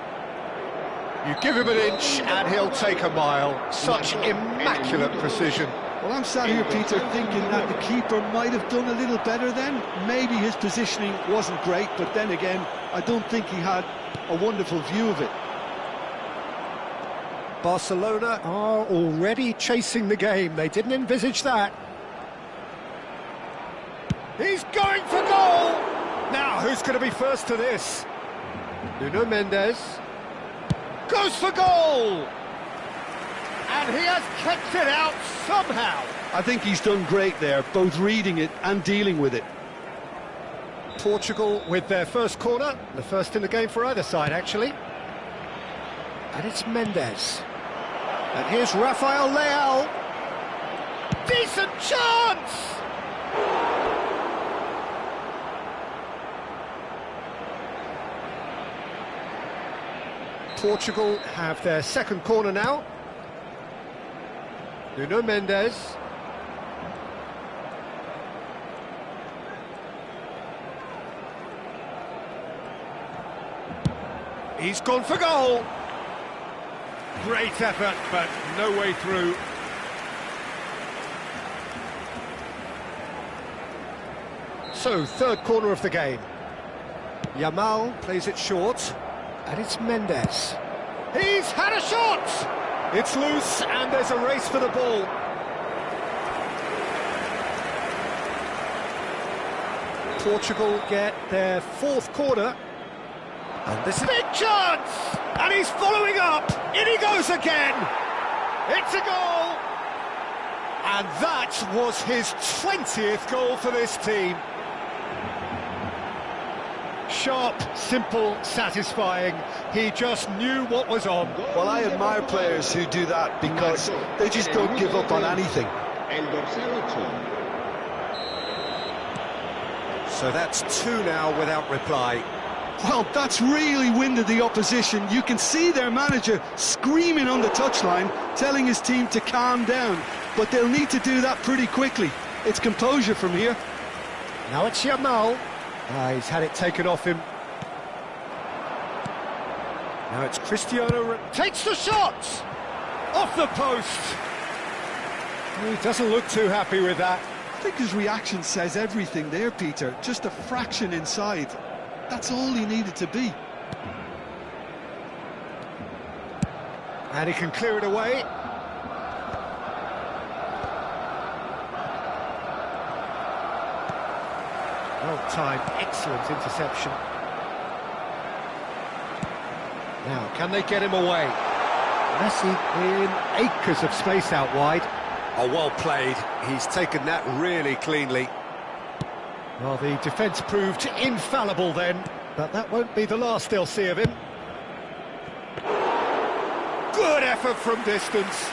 You give him an inch and he'll take a mile. Such immaculate precision. Well, I'm sat here, Peter, thinking that the keeper might have done a little better then. Maybe his positioning wasn't great, but then again, I don't think he had a wonderful view of it. Barcelona are already chasing the game. They didn't envisage that. He's going for goal! Now, who's going to be first to this? Nuno Mendes. Goes for goal! And he has kept it out somehow. I think he's done great there, both reading it and dealing with it. Portugal with their first corner, the first in the game for either side, actually. And it's Mendes. And here's Rafael Leao. Decent chance! Portugal have their second corner now. Nuno Mendes. He's gone for goal. Great effort, but no way through. So, third corner of the game. Yamal plays it short, and it's Mendes. He's had a shot! It's loose, and there's a race for the ball. Portugal get their fourth corner. And this is a big chance! And he's following up! In he goes again! It's a goal! And that was his 20th goal for this team. Sharp, simple, satisfying. He just knew what was on. Well, I admire players who do that because they just don't give up on anything. So that's two now without reply. Well, that's really winded the opposition. You can see their manager screaming on the touchline, telling his team to calm down. But they'll need to do that pretty quickly. It's composure from here. Now it's Yamal. He's had it taken off him. Now it's Cristiano. Takes the shot! Off the post! He doesn't look too happy with that. I think his reaction says everything there, Peter. Just a fraction inside. That's all he needed to be. And he can clear it away. Well-timed, excellent interception. Now, can they get him away? Messi in acres of space out wide. Oh, well played. He's taken that really cleanly. Well, the defence proved infallible then, but that won't be the last they'll see of him. Good effort from distance.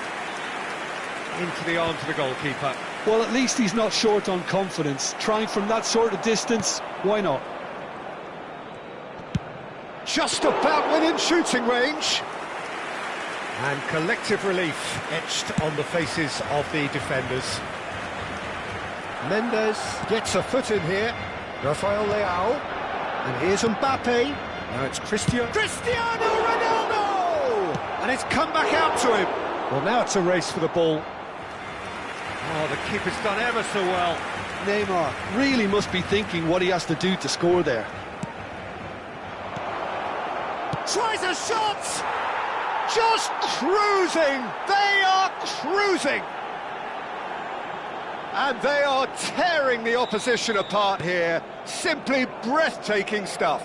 Into the arms of the goalkeeper. Well, at least he's not short on confidence. Trying from that sort of distance, why not? Just about within shooting range. And collective relief etched on the faces of the defenders. Mendes gets a foot in here. Rafael Leao. And here's Mbappe. Now it's Cristiano Ronaldo! And it's come back out to him. Well, now it's a race for the ball. Oh, the keeper's done ever so well. Neymar really must be thinking what he has to do to score there. Tries a shot! Just cruising! They are cruising! And they are tearing the opposition apart here. Simply breathtaking stuff.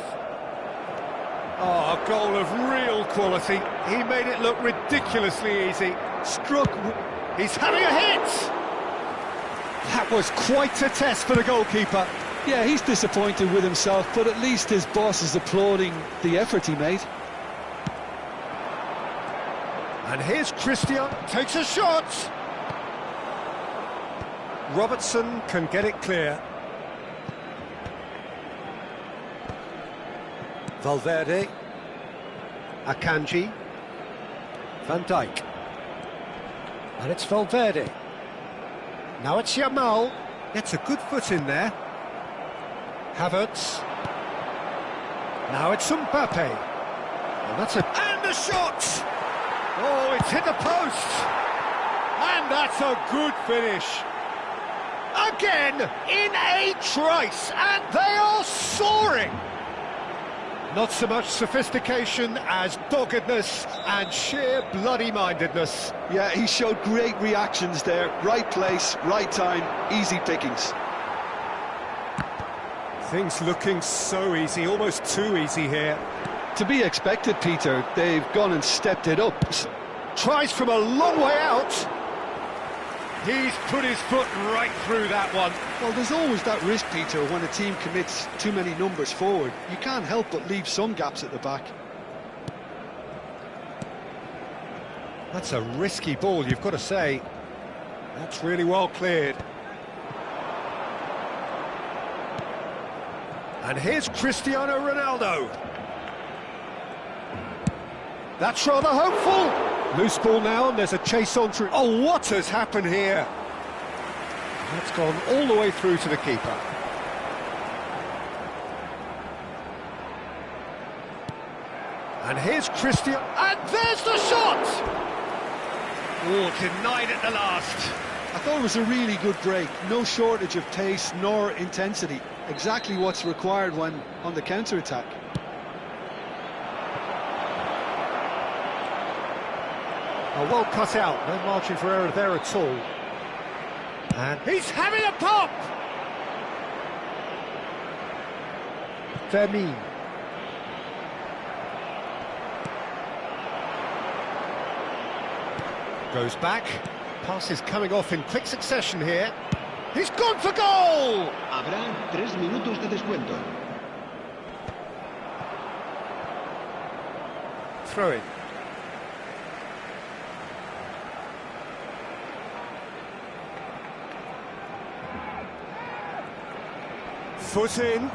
Oh, a goal of real quality. He made it look ridiculously easy. Struck. He's having a hit! That was quite a test for the goalkeeper. Yeah, he's disappointed with himself, but at least his boss is applauding the effort he made. And here's Cristiano, takes a shot. Robertson can get it clear. Valverde. Akanji. Van Dijk. And it's Valverde. Now it's Yamal. Gets a good foot in there. Havertz. Now it's Mbappe. And that's a... And a shot! Oh, it's hit the post! And that's a good finish. Again, in a trice, and they are soaring! Not so much sophistication as doggedness and sheer bloody-mindedness. Yeah, he showed great reactions there. Right place, right time, easy pickings. Things looking so easy, almost too easy here. To be expected, Peter. They've gone and stepped it up. Tries from a long way out. He's put his foot right through that one. Well, there's always that risk, Peter, when a team commits too many numbers forward. You can't help but leave some gaps at the back. That's a risky ball, you've got to say. That's really well cleared. And here's Cristiano Ronaldo. That's rather hopeful. Loose ball now, and there's a chase on through. Oh, what has happened here? That's gone all the way through to the keeper. And here's Cristiano. And there's the shot! Oh, denied at the last. I thought it was a really good break. No shortage of pace nor intensity. Exactly what's required when on the counter-attack. Oh, well cut out. No margin for error there at all. And he's having a pop! Vermin. Goes back. Pass is coming off in quick succession here. He's gone for goal! Habrá 3 minutos de descuento. Throw it. Foot in.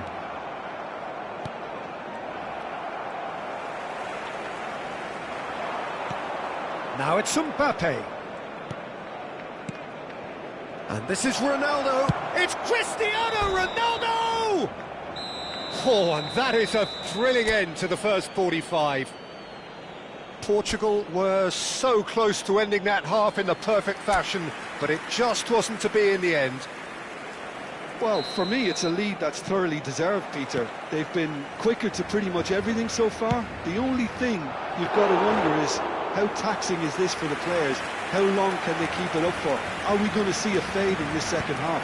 Now it's Mbappe. And this is Ronaldo. It's Cristiano Ronaldo! Oh, and that is a thrilling end to the first 45. Portugal were so close to ending that half in the perfect fashion, but it just wasn't to be in the end. Well, for me, it's a lead that's thoroughly deserved, Peter. They've been quicker to pretty much everything so far. The only thing you've got to wonder is, how taxing is this for the players? How long can they keep it up for? Are we going to see a fade in this second half?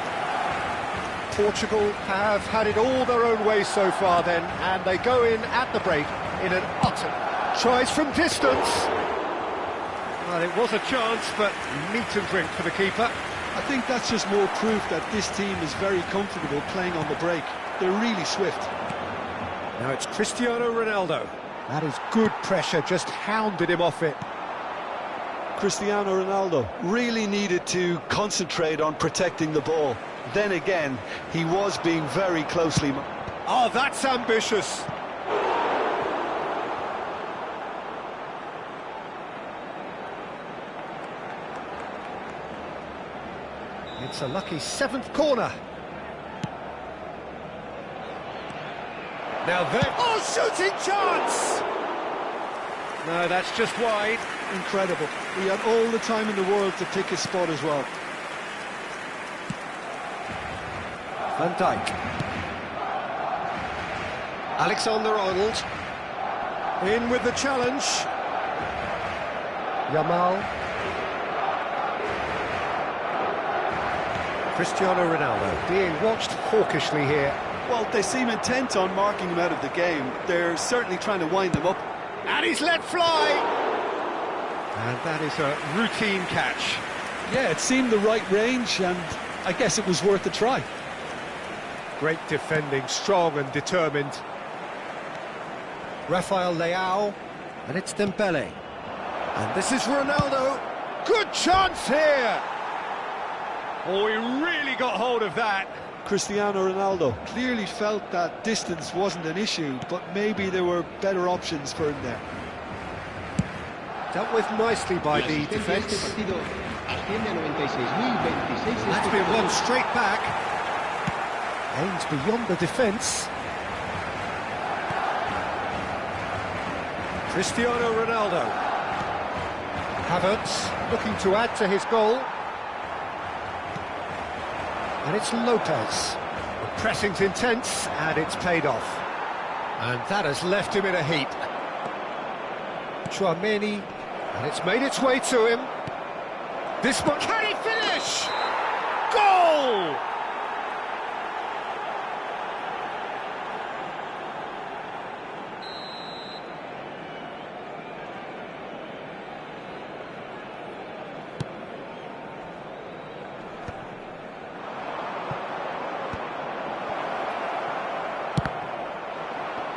Portugal have had it all their own way so far then, and they go in at the break in an utter... Tries from distance. Well, it was a chance, but meat and drink for the keeper. I think that's just more proof that this team is very comfortable playing on the break. They're really swift. Now it's Cristiano Ronaldo. That is good pressure, just hounded him off it. Cristiano Ronaldo really needed to concentrate on protecting the ball. Then again, he was being very closely... Oh, that's ambitious. It's a lucky 7th corner. Now there... Oh, shooting chance! No, that's just wide. Incredible. He had all the time in the world to pick his spot as well. Van Dijk. Alexander-Arnold. In with the challenge. Yamal. Cristiano Ronaldo being watched hawkishly here. Well, they seem intent on marking him out of the game. They're certainly trying to wind him up. And he's let fly! And that is a routine catch. Yeah, it seemed the right range, and I guess it was worth a try. Great defending, strong and determined. Rafael Leao. And it's Dembele. And this is Ronaldo. Good chance here! Oh, he really got hold of that. Cristiano Ronaldo clearly felt that distance wasn't an issue, but maybe there were better options for him there. Dealt with nicely by the defence. That's been won straight back. Aims beyond the defence. Cristiano Ronaldo. Havertz looking to add to his goal. And it's Lopez. The pressing's intense, and it's paid off. And that has left him in a heap. Tchouameni. And it's made its way to him. This one, can he finish? Goal!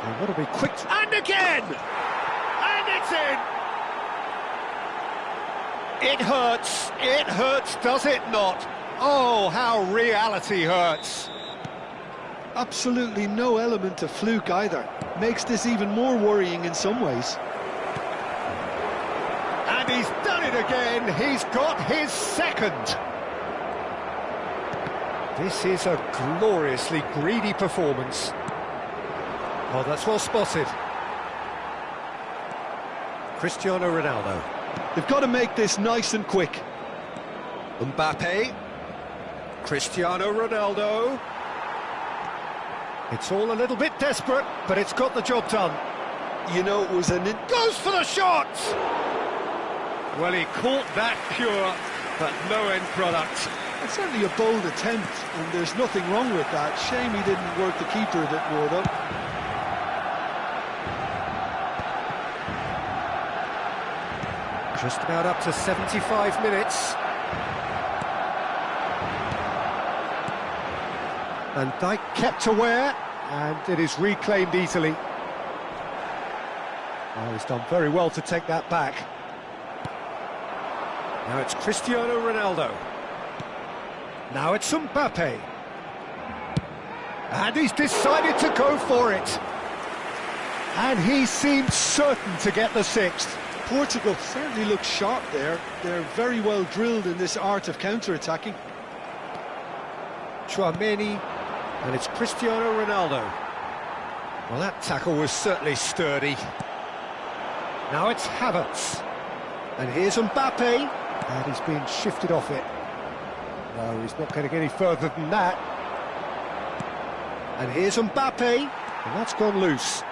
They want to be quick. And again! And it's in! It hurts, does it not? Oh, how reality hurts. Absolutely no element of fluke either. Makes this even more worrying in some ways. And he's done it again. He's got his second. This is a gloriously greedy performance. Oh, that's well spotted. Cristiano Ronaldo. They've got to make this nice and quick. Mbappe. Cristiano Ronaldo. It's all a little bit desperate, but it's got the job done. You know, it was Goes for the shot! Well, he caught that pure, but no end product. It's certainly a bold attempt, and there's nothing wrong with that. Shame he didn't work the keeper a bit more, though. Just about up to 75 minutes. And Dijk kept aware, and it is reclaimed easily. Oh, he's done very well to take that back. Now it's Cristiano Ronaldo. Now it's Mbappe. And he's decided to go for it. And he seemed certain to get the sixth. Portugal certainly look sharp there. They're very well drilled in this art of counter-attacking. Tchouaméni, and it's Cristiano Ronaldo. Well, that tackle was certainly sturdy. Now it's Havertz. And here's Mbappe, and he's been shifted off it. No, he's not going to get any further than that. And here's Mbappe, and that's gone loose.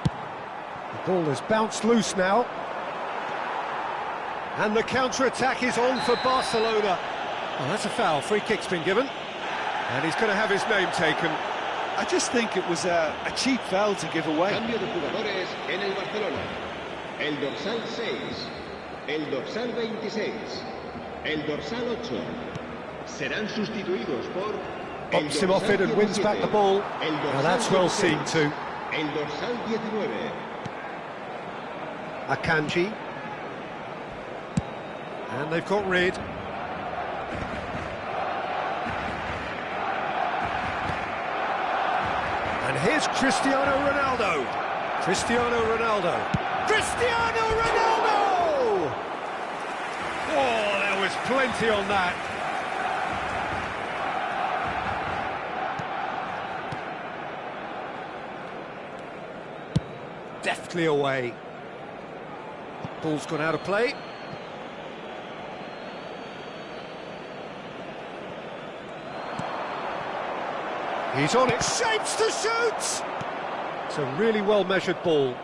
The ball has bounced loose now. And the counter-attack is on for Barcelona. Oh, that's a foul. Free kick's been given. And he's going to have his name taken. I just think it was a cheap foul to give away. Cambio de jugadores en el Barcelona. El dorsal 6, el dorsal 26, el dorsal 8 serán sustituidos por el Bops him off it and wins back the ball. Now that's well seen too. El dorsal 19. Akanji. And they've got rid. And here's Cristiano Ronaldo. Cristiano Ronaldo. Cristiano Ronaldo! Oh, there was plenty on that. Deftly away. Ball's gone out of play. He's on it, shapes to shoot! It's a really well-measured ball.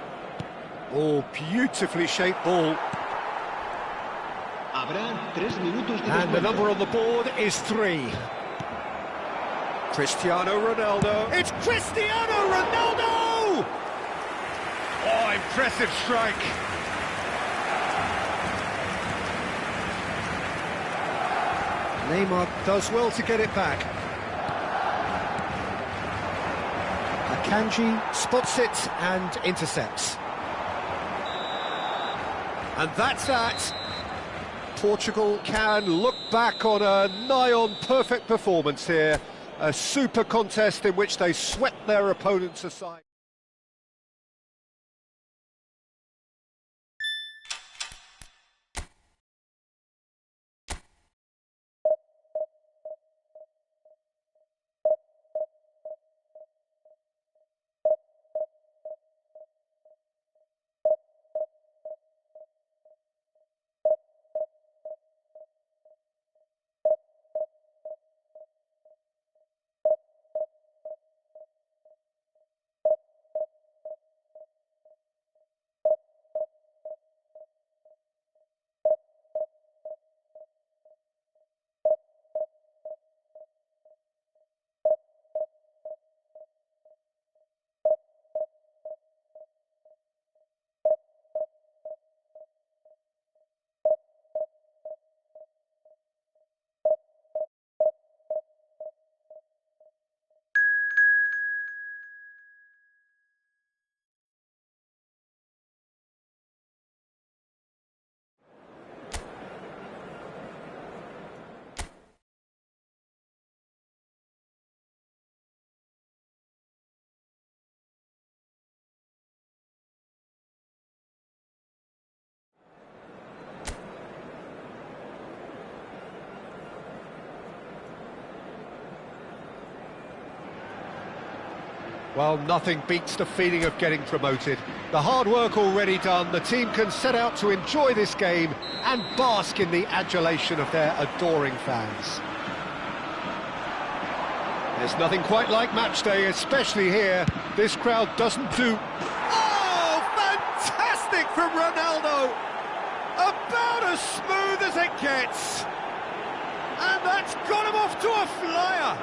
Oh, beautifully shaped ball. Habrá 3 minutos de And the descuento. number on the board is 3. Cristiano Ronaldo. It's Cristiano Ronaldo! Oh, impressive strike. Neymar does well to get it back. Akanji spots it and intercepts. And that's that. Portugal can look back on a nigh-on perfect performance here. A super contest in which they swept their opponents aside. Well, nothing beats the feeling of getting promoted. The hard work already done, the team can set out to enjoy this game and bask in the adulation of their adoring fans. There's nothing quite like match day, especially here. This crowd doesn't do... Oh, fantastic from Ronaldo! About as smooth as it gets. And that's got him off to a flyer.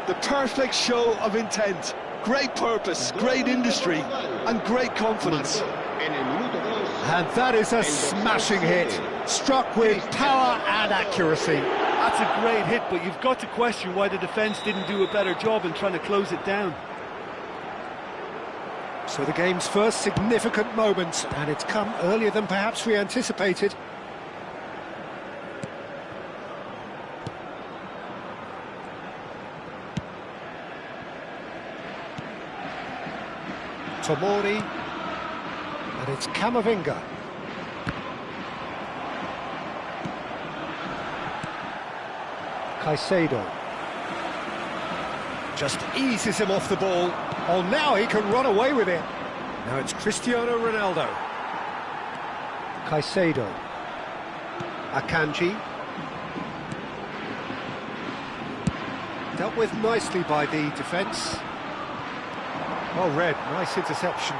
The perfect show of intent. Great purpose, great industry, and great confidence. And that is a smashing hit, struck with power and accuracy. That's a great hit, but you've got to question why the defence didn't do a better job in trying to close it down. So the game's first significant moment, and it's come earlier than perhaps we anticipated. Tomori, and it's Camavinga. Caicedo. Just eases him off the ball. Oh, now he can run away with it. Now it's Cristiano Ronaldo. Caicedo. Akanji. Dealt with nicely by the defence. Well read, nice interception.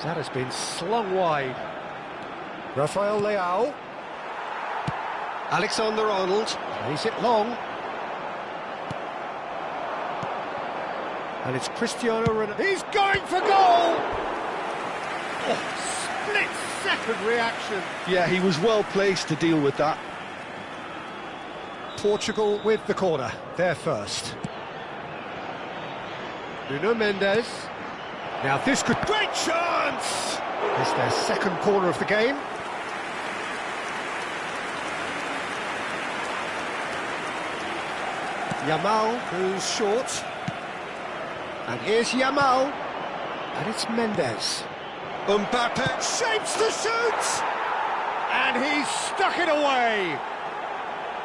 That has been slung wide. Rafael Leao. Alexander-Arnold Plays it long. And it's Cristiano Ronaldo. He's going for goal! Oh, split-second reaction. Yeah, he was well placed to deal with that. Portugal with the corner, they're first. Nuno Mendes. Now this could... Great chance! It's their second corner of the game. Yamal, who's short. And here's Yamal. And it's Mendes. Mbappe shapes to shoot! And he's stuck it away!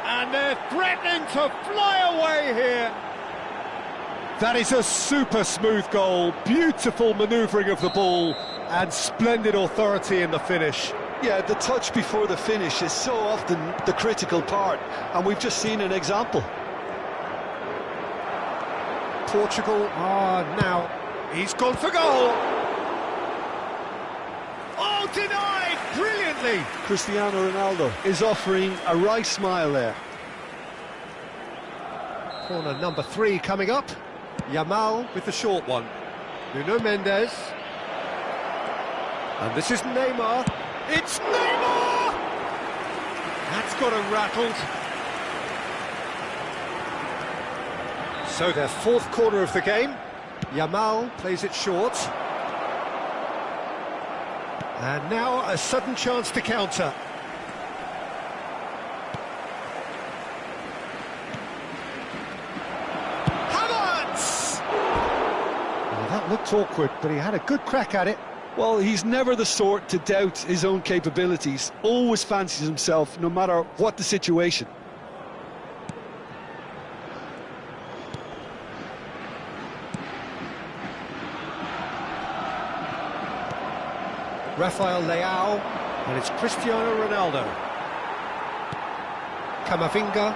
And they're threatening to fly away here! That is a super smooth goal, beautiful manoeuvring of the ball, and splendid authority in the finish. Yeah, the touch before the finish is so often the critical part, and we've just seen an example. Portugal are now... He's gone for goal! Oh, denied brilliantly! Cristiano Ronaldo is offering a right smile there. Corner number 3 coming up. Yamal With the short one. Nuno Mendes. And this is Neymar. It's Neymar! That's got him rattled. So their fourth corner of the game. Yamal plays it short. And now a sudden chance to counter. Havertz! Well, that looked awkward, but he had a good crack at it. Well, he's never the sort to doubt his own capabilities. Always fancies himself, no matter what the situation. Rafael Leao. And it's Cristiano Ronaldo. Camavinga.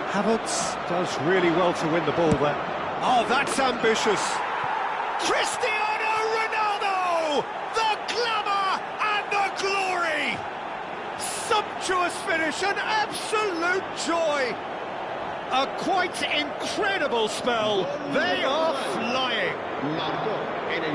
Havertz. Does really well to win the ball there. Oh, that's ambitious. Cristiano Ronaldo! The glamour and the glory! Sumptuous finish, an absolute joy! A quite incredible spell. They are flying.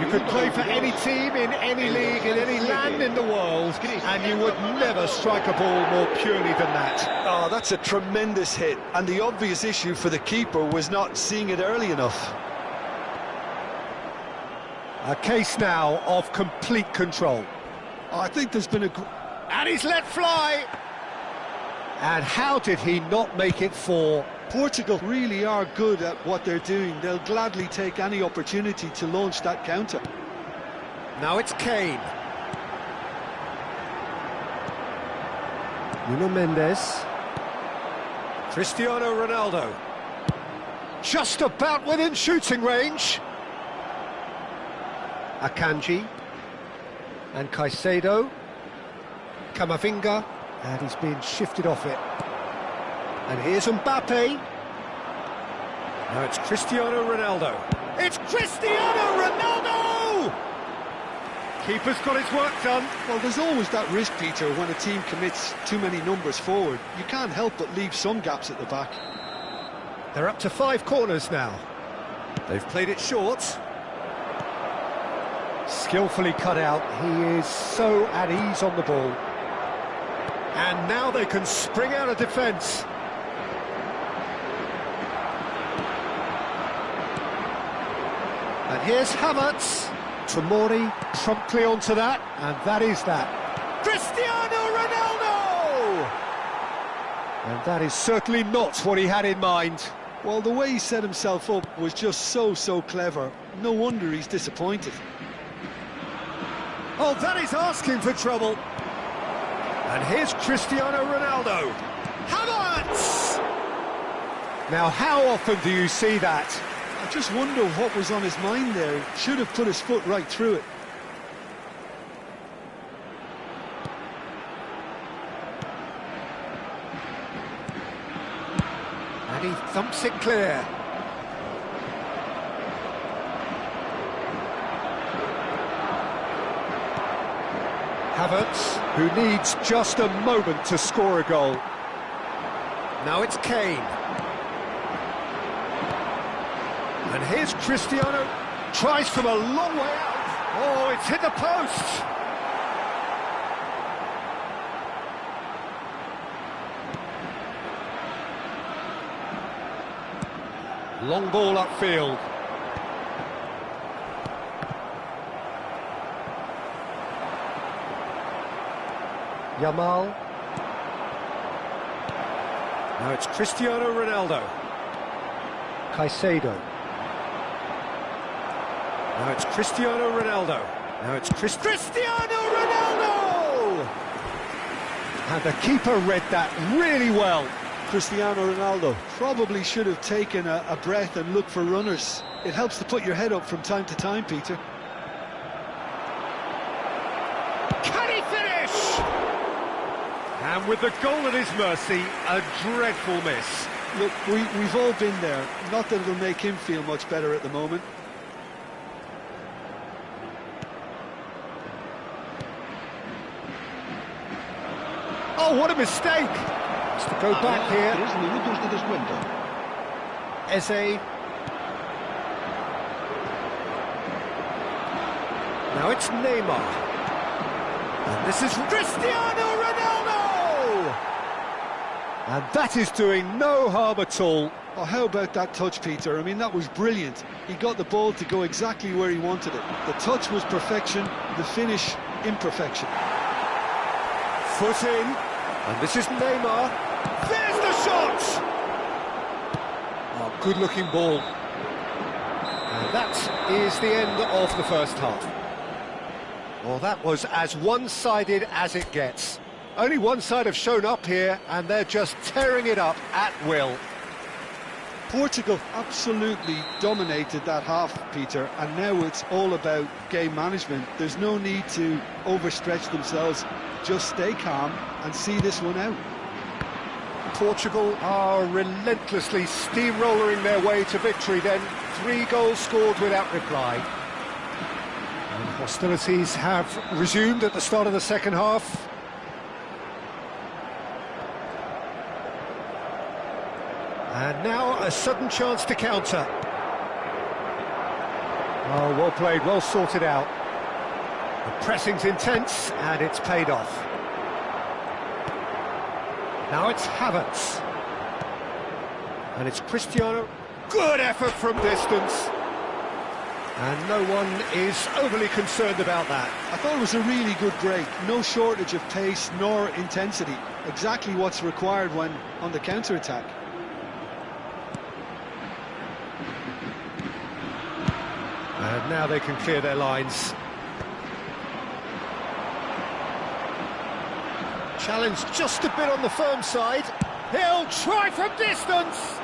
You could play for any team in any league, in any land in the world, and you would never strike a ball more purely than that. Oh, that's a tremendous hit, and the obvious issue for the keeper was not seeing it early enough. A case now of complete control. Oh, I think there's been a... And he's let fly! And how did he not make it 4? Portugal really are good at what they're doing. They'll gladly take any opportunity to launch that counter. Now it's Kane. Nuno Mendes. Cristiano Ronaldo. just about within shooting range. Akanji and Caicedo, Camavinga, and he's being shifted off it. And here's Mbappe. Now it's Cristiano Ronaldo. It's Cristiano Ronaldo! Keeper's got his work done. Well, there's always that risk, Peter, when a team commits too many numbers forward. You can't help but leave some gaps at the back. They're up to 5 corners now. They've played it short. Skillfully cut out, he is so at ease on the ball. And now they can spring out of defence. And here's Havertz. Tomori promptly onto that, and that is that. Cristiano Ronaldo! And that is certainly not what he had in mind. Well, the way he set himself up was just so clever. No wonder he's disappointed. Oh, that is asking for trouble. And here's Cristiano Ronaldo. Havertz! Now, how often do you see that? I just wonder what was on his mind there. Should have put his foot right through it. And he thumps it clear. Havertz, who needs just a moment to score a goal. Now it's Kane. And here's Cristiano. Tries from a long way out. Oh, it's hit the post. Long ball upfield. Yamal. Now it's Cristiano Ronaldo. Caicedo. Now it's Cristiano Ronaldo. Now it's Cristiano Ronaldo! And the keeper read that really well. Cristiano Ronaldo probably should have taken a breath and looked for runners. It helps to put your head up from time to time, Peter. Can he finish? And with the goal at his mercy, a dreadful miss. Look, we've all been there. Not that it'll make him feel much better at the moment. Oh, what a mistake! Has to go back here. 3 minutos de descuento. Eze. Now it's Neymar. And this is Cristiano Ronaldo! And that is doing no harm at all. Oh, how about that touch, Peter? I mean, that was brilliant. He got the ball to go exactly where he wanted it. The touch was perfection, the finish, imperfection. Foot in. And this is Neymar. There's the shot! Oh, good-looking ball. And that is the end of the first half. Well, that was as one-sided as it gets. Only one side have shown up here, and they're just tearing it up at will. Portugal absolutely dominated that half, Peter, and now it's all about game management. There's no need to overstretch themselves. Just stay calm and see this one out. Portugal are relentlessly steamrolling their way to victory then. 3 goals scored without reply. And hostilities have resumed at the start of the second half. And now a sudden chance to counter. Oh, well played, well sorted out. The pressing's intense, and it's paid off. Now it's Havertz. And it's Cristiano. Good effort from distance. And no one is overly concerned about that. I thought it was a really good break. No shortage of pace nor intensity. Exactly what's required when on the counter-attack. And now they can clear their lines. Challenge just a bit on the firm side. He'll try from distance.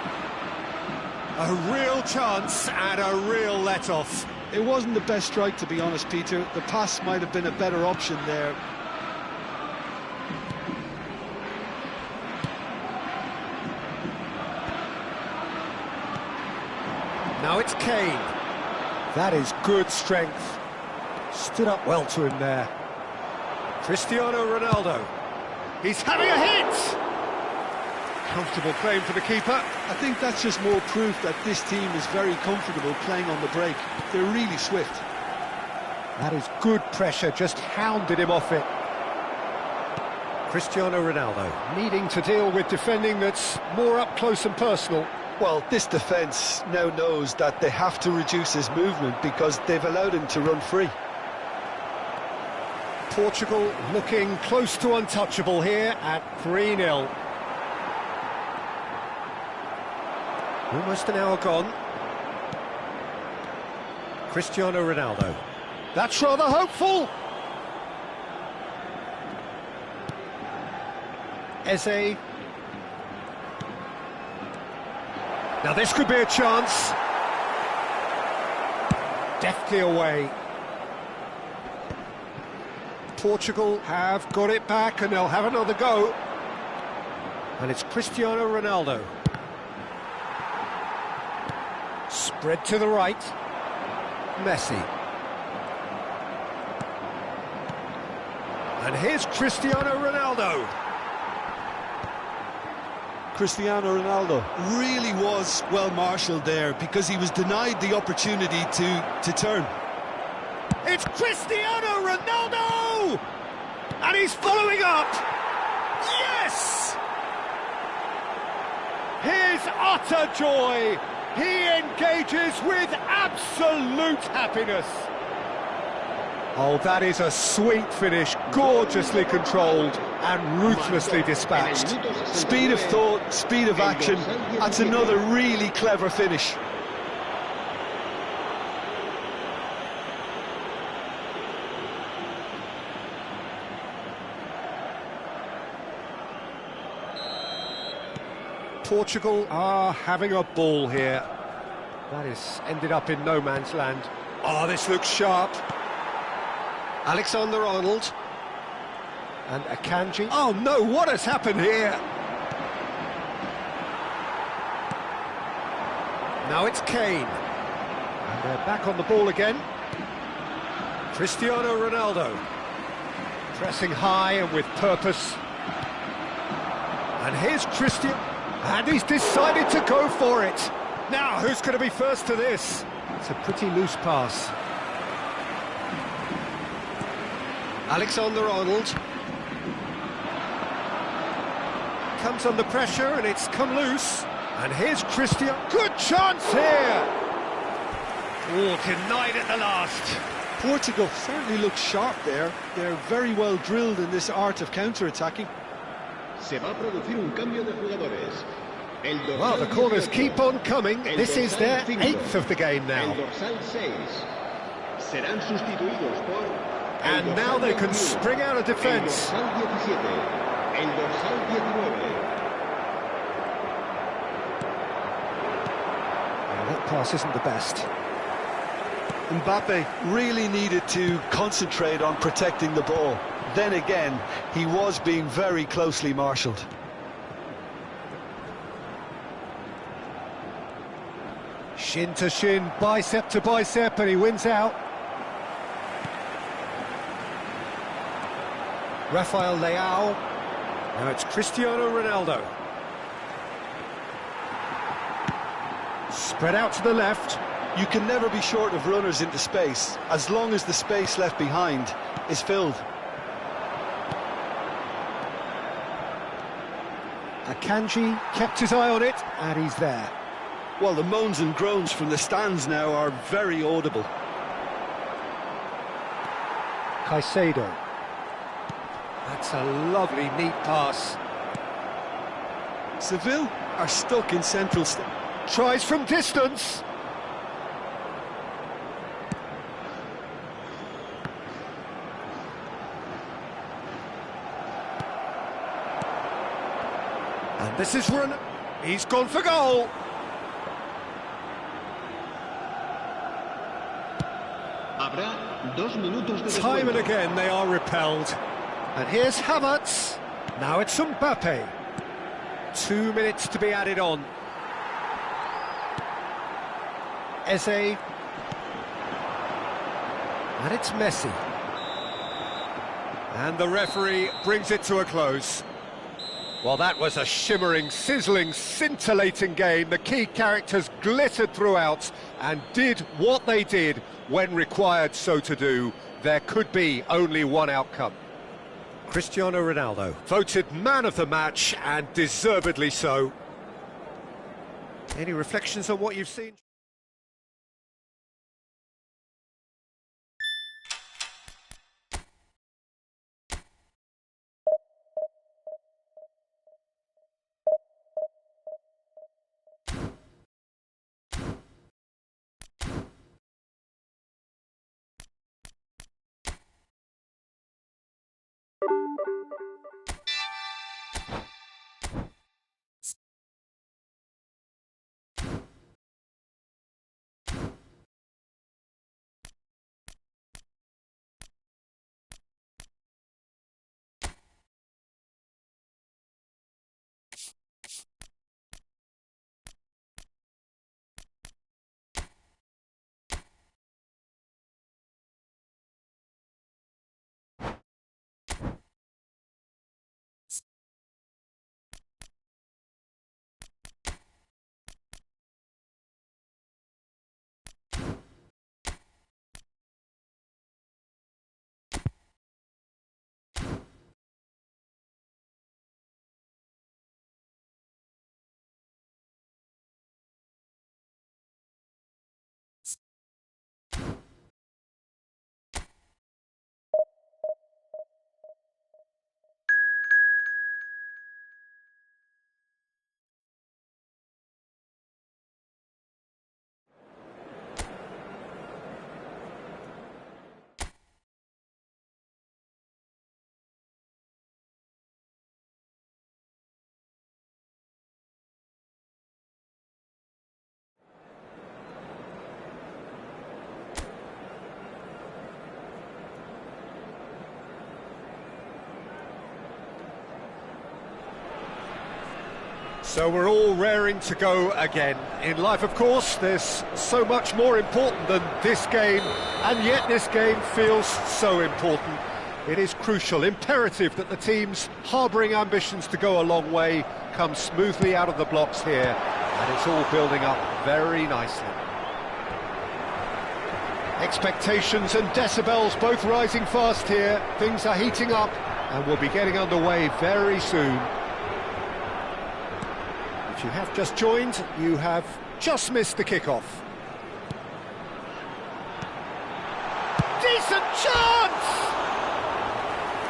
A real chance and a real let-off. It wasn't the best strike, to be honest, Peter. The pass might have been a better option there. Now it's Kane. That is good strength. Stood up well to him there. Cristiano Ronaldo. He's having a hit! Comfortable claim for the keeper. I think that's just more proof that this team is very comfortable playing on the break. They're really swift. That is good pressure, just hounded him off it. Cristiano Ronaldo needing to deal with defending that's more up close and personal. Well, this defence now knows that they have to reduce his movement because they've allowed him to run free. Portugal looking close to untouchable here at 3-0. Almost an hour gone. Cristiano Ronaldo. That's rather hopeful. Eze. Now this could be a chance. Deftly away. Portugal have got it back and they'll have another go. And it's Cristiano Ronaldo. Spread to the right. Messi. And here's Cristiano Ronaldo. Cristiano Ronaldo really was well marshalled there because he was denied the opportunity to turn. It's Cristiano Ronaldo! And he's following up! Yes! His utter joy! He engages with absolute happiness. Oh, that is a sweet finish, gorgeously controlled and ruthlessly dispatched. Speed of thought, speed of action, that's another really clever finish. Portugal are having a ball here. That is ended up in no man's land. Oh, this looks sharp. Alexander-Arnold. And Akanji. Oh no, what has happened here? Now it's Kane. And they're back on the ball again. Cristiano Ronaldo. Pressing high and with purpose. And here's Cristiano. And he's decided to go for it. Now, who's going to be first to this? It's a pretty loose pass. Alexander-Arnold. Comes under pressure and it's come loose. And here's Cristiano. Good chance here! Oh, denied at the last. Portugal certainly looks sharp there. They're very well drilled in this art of counter-attacking. Se va a producir un cambio de jugadores. Well, the corners keep on coming. This is their 8th of the game now. And now they can spring out of defence. That pass isn't the best. Mbappe really needed to concentrate on protecting the ball. Then again, he was being very closely marshalled. Shin to shin, bicep to bicep, and he wins out. Rafael Leao. Now it's Cristiano Ronaldo. Spread out to the left. You can never be short of runners into space, as long as the space left behind is filled. Akanji kept his eye on it, and he's there. Well, the moans and groans from the stands now are very audible. Caicedo. That's a lovely, neat pass. Seville are stuck in central... Tries from distance. And this is run. He's gone for goal. 2 minutos de Time and descuento. again they are repelled. And here's Havertz. Now it's Mbappe. 2 minutes to be added on. Eze. And it's Messi. And the referee brings it to a close. Well, that was a shimmering, sizzling, scintillating game. The key characters glittered throughout and did what they did when required so to do. There could be only one outcome. Cristiano Ronaldo. Voted man of the match, and deservedly so. Any reflections on what you've seen? So we're all raring to go again. In life, of course, there's so much more important than this game, and yet this game feels so important. It is crucial, imperative that the teams harbouring ambitions to go a long way come smoothly out of the blocks here, and it's all building up very nicely. Expectations and decibels both rising fast here. Things are heating up, and we'll be getting underway very soon. If you have just joined, you have just missed the kickoff. Decent chance!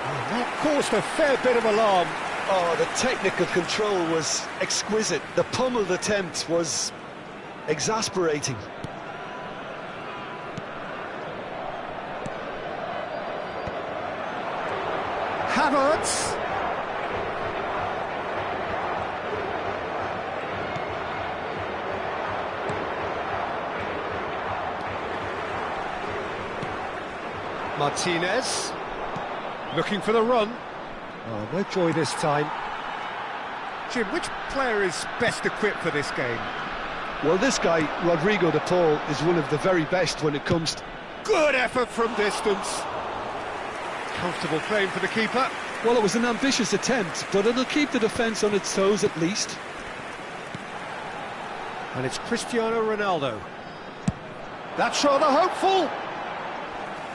And that caused a fair bit of alarm. Oh, the technical control was exquisite. The pummeled attempt was exasperating. Havertz. Martinez, looking for the run. Oh, no joy this time. Jim, which player is best equipped for this game? Well, this guy, Rodrigo de Paul, is one of the very best when it comes to... Good effort from distance. Comfortable claim for the keeper. Well, it was an ambitious attempt, but it'll keep the defence on its toes at least. And it's Cristiano Ronaldo. That's rather hopeful.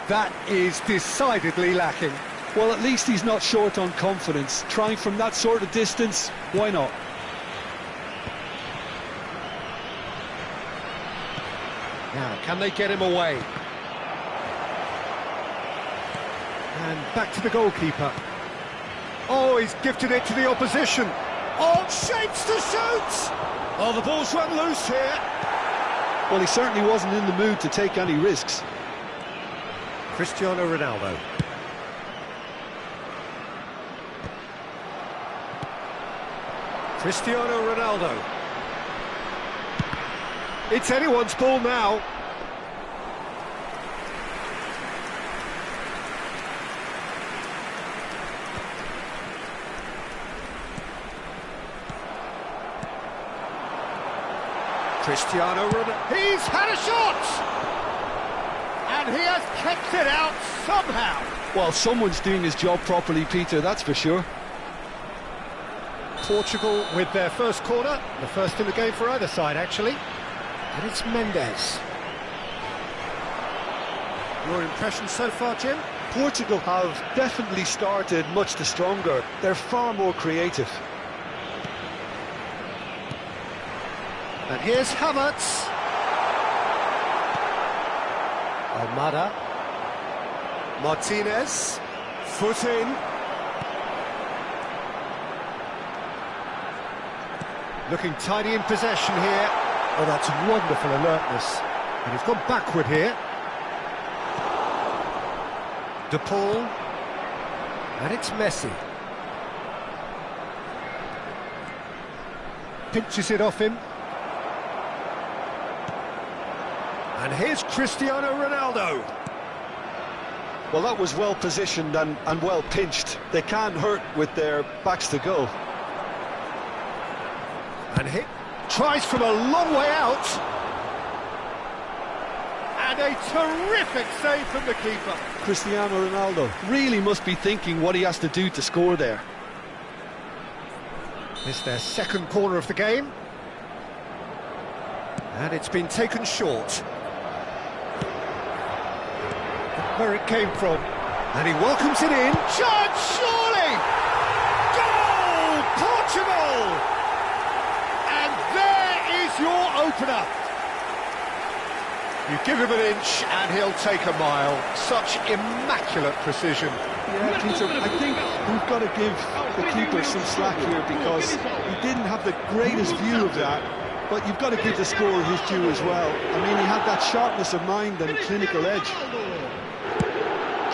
That is decidedly lacking. Well, at least he's not short on confidence. Trying from that sort of distance, why not? Now, can they get him away? And back to the goalkeeper. Oh, he's gifted it to the opposition. Oh, shapes to shoot! Oh, the ball's run loose here. Well, he certainly wasn't in the mood to take any risks. Cristiano Ronaldo. Cristiano Ronaldo. It's anyone's ball now. Cristiano Ronaldo. He's had a shot! And he has kept it out somehow. Well, someone's doing his job properly, Peter, that's for sure. Portugal with their first corner, the first in the game for either side, actually. And it's Mendes. Your impression so far, Jim? Portugal have definitely started much the stronger. They're far more creative. And here's Havertz. Almada. Martinez, foot in. Looking tidy in possession here. Oh, that's wonderful alertness. And he's gone backward here. De Paul. And it's Messi. Pinches it off him. And here's Cristiano Ronaldo. Well, that was well positioned and well pinched. They can't hurt with their backs to goal. And hit. Tries from a long way out. And a terrific save from the keeper. Cristiano Ronaldo really must be thinking what he has to do to score there. It's their second corner of the game. And it's been taken short. Where it came from. And he welcomes it in. Chance, surely! Goal! Portugal! And there is your opener. You give him an inch and he'll take a mile. Such immaculate precision. Yeah, Peter, I think we've got to give the keeper some slack here because he didn't have the greatest view of that, but you've got to give the scorer his due as well. I mean, he had that sharpness of mind and clinical edge.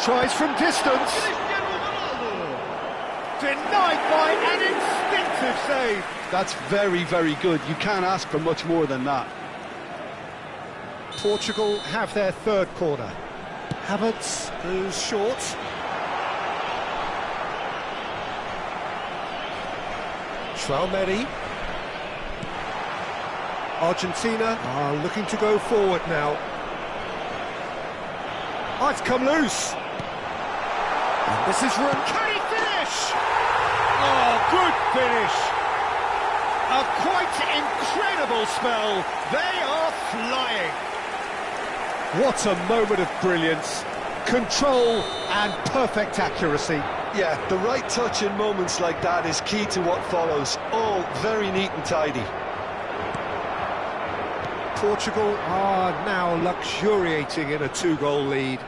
Tries from distance. Denied by an instinctive save. That's very, very good. You can't ask for much more than that. Portugal have their third corner. Havertz goes short. Traoré. Argentina are looking to go forward now. Oh, it's come loose. And this is room. Can he finish? Oh, good finish. A quite incredible spell. They are flying. What a moment of brilliance. Control and perfect accuracy. Yeah, the right touch in moments like that is key to what follows. All very neat and tidy. Portugal are now luxuriating in a two-goal lead.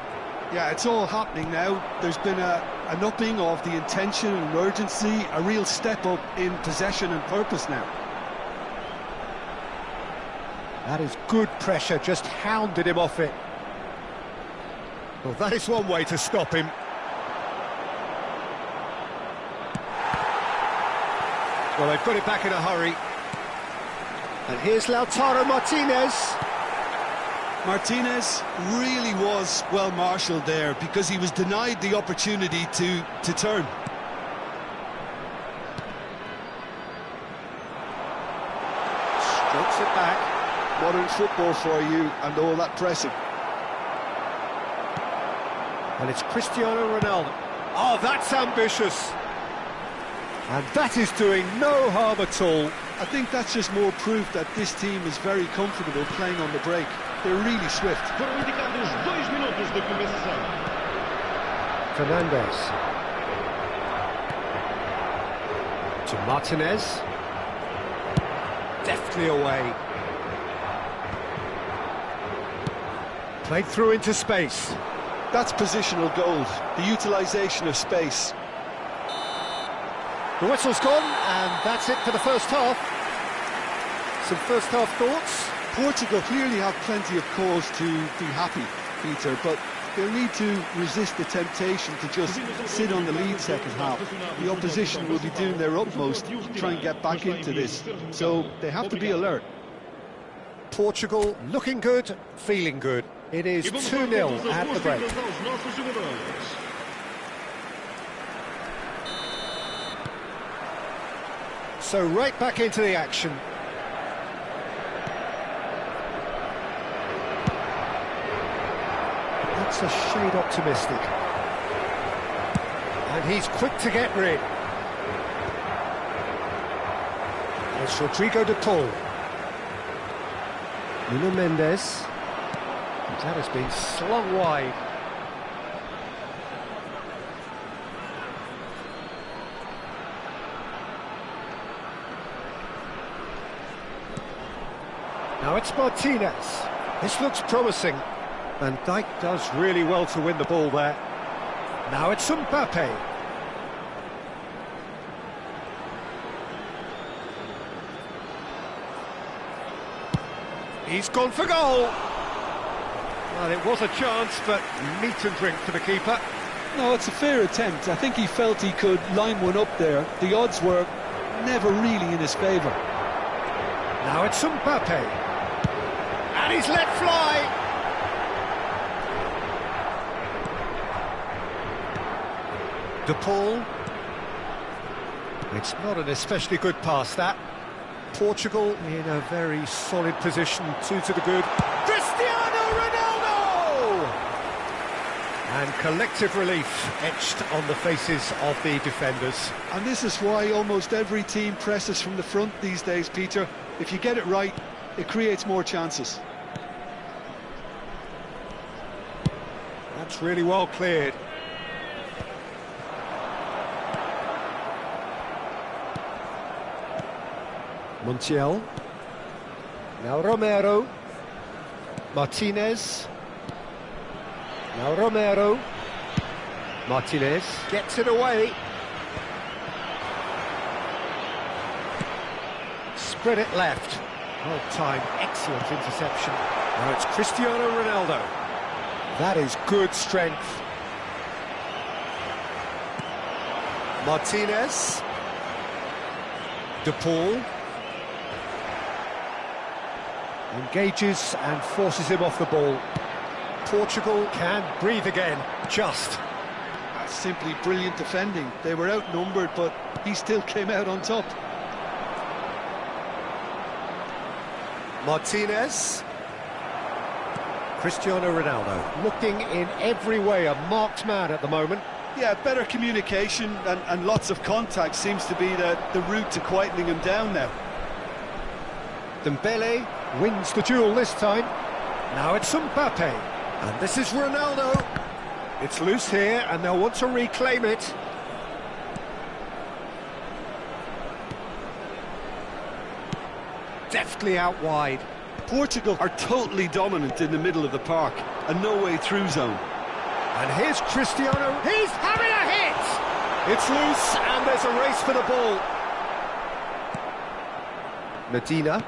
Yeah, it's all happening now. There's been an upping of the intention and urgency, a real step up in possession and purpose now. That is good pressure, just hounded him off it. Well, that is one way to stop him. Well, they've got it back in a hurry. And here's Lautaro Martinez. Martinez really was well marshalled there because he was denied the opportunity to turn. Strokes it back. Modern football for you and all that pressing. And it's Cristiano Ronaldo. Oh, that's ambitious. And that is doing no harm at all. I think that's just more proof that this team is very comfortable playing on the break. They're really swift. Fernandes. To Martinez. Deftly away. Played through into space. That's positional gold, the utilisation of space. The whistle's gone, and that's it for the first half. Some first half thoughts? Portugal clearly have plenty of cause to be happy, Peter, but they'll need to resist the temptation to just sit on the lead second half. The opposition will be doing their utmost to try and get back into this, so they have to be alert. Portugal looking good, feeling good. It is 2-0 at the break. So right back into the action. That's a shade optimistic. And he's quick to get rid. It's Rodrigo de Paul. Nuno Mendes. That has been slung wide. Now it's Martinez. This looks promising. Van Dijk does really well to win the ball there. Now it's Mbappe. He's gone for goal. Well, it was a chance, but meat and drink for the keeper. No, it's a fair attempt. I think he felt he could line one up there. The odds were never really in his favour. Now it's Mbappe. And he's let fly. De Paul. It's not an especially good pass, that. Portugal in a very solid position, 2 to the good. Cristiano Ronaldo! And collective relief etched on the faces of the defenders. And this is why almost every team presses from the front these days, Peter. If you get it right, it creates more chances. That's really well cleared. Montiel. Now Romero. Martinez. Now Romero. Martinez gets it away. Spread it left. Well timed, excellent interception. Now it's Cristiano Ronaldo. That is good strength. Martinez. De Paul. Engages and forces him off the ball. Portugal can breathe again, just. That's simply brilliant defending. They were outnumbered, but he still came out on top. Martinez. Cristiano Ronaldo looking in every way a marked man at the moment. Yeah, better communication and lots of contact seems to be the route to quietening him down now. Dembele wins the duel this time. Now it's Mbappe. And this is Ronaldo. It's loose here and they'll want to reclaim it. Deftly out wide. Portugal are totally dominant in the middle of the park, a no-way through zone. And here's Cristiano. He's having a hit! It's loose and there's a race for the ball. Medina.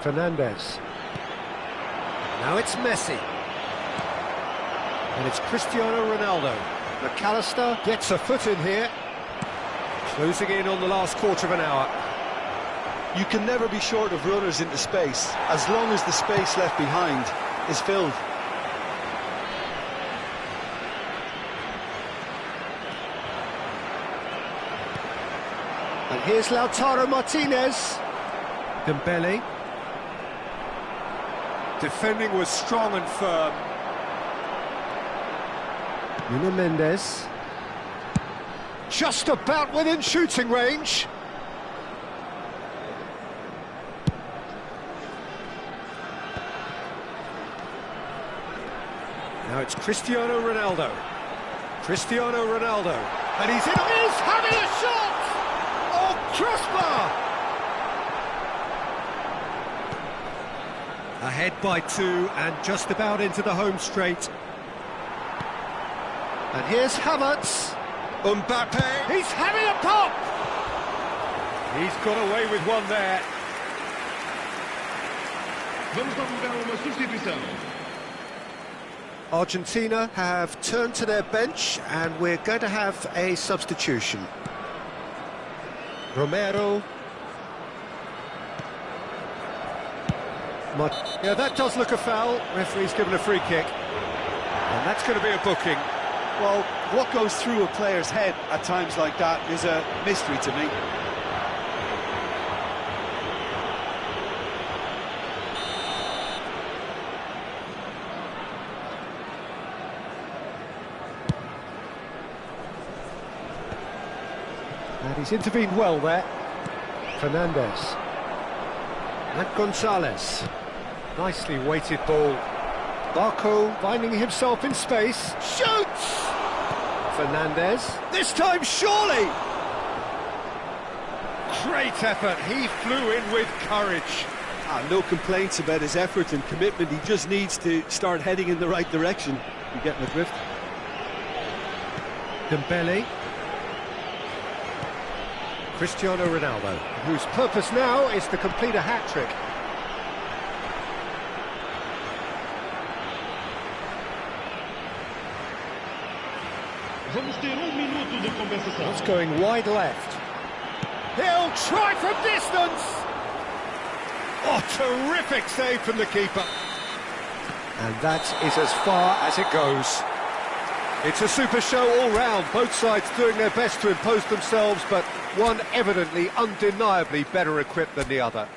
Fernandez. Now it's Messi. And it's Cristiano Ronaldo. McAllister gets a foot in here. Closing in on the last quarter of an hour. You can never be short of runners into space, as long as the space left behind is filled. And here's Lautaro Martinez. Dembele. Defending was strong and firm. Nuno Mendes. Just about within shooting range. Now it's Cristiano Ronaldo. Cristiano Ronaldo. And he's in. He's having a shot! Oh, crossbar! Ahead by 2 and just about into the home straight. And here's Havertz. Mbappe. He's having a pop! He's got away with one there. Vamos divulgar uma substituição. Argentina have turned to their bench and we're going to have a substitution. Romero. Yeah, that does look a foul. Referee's given a free kick. And that's going to be a booking. Well, what goes through a player's head at times like that is a mystery to me. And he's intervened well there. Fernandez. And Gonzalez. Nicely weighted ball. Barco finding himself in space. Shoots! Fernandez. This time, surely! Great effort, he flew in with courage. No complaints about his effort and commitment. He just needs to start heading in the right direction. You get my drift. Dembele. Cristiano Ronaldo, whose purpose now is to complete a hat-trick. Vamos ter minuto de compensação. It's going wide left. He'll try from distance! Oh, terrific save from the keeper. And that is as far as it goes. It's a super show all round, both sides doing their best to impose themselves, but one evidently, undeniably better equipped than the other.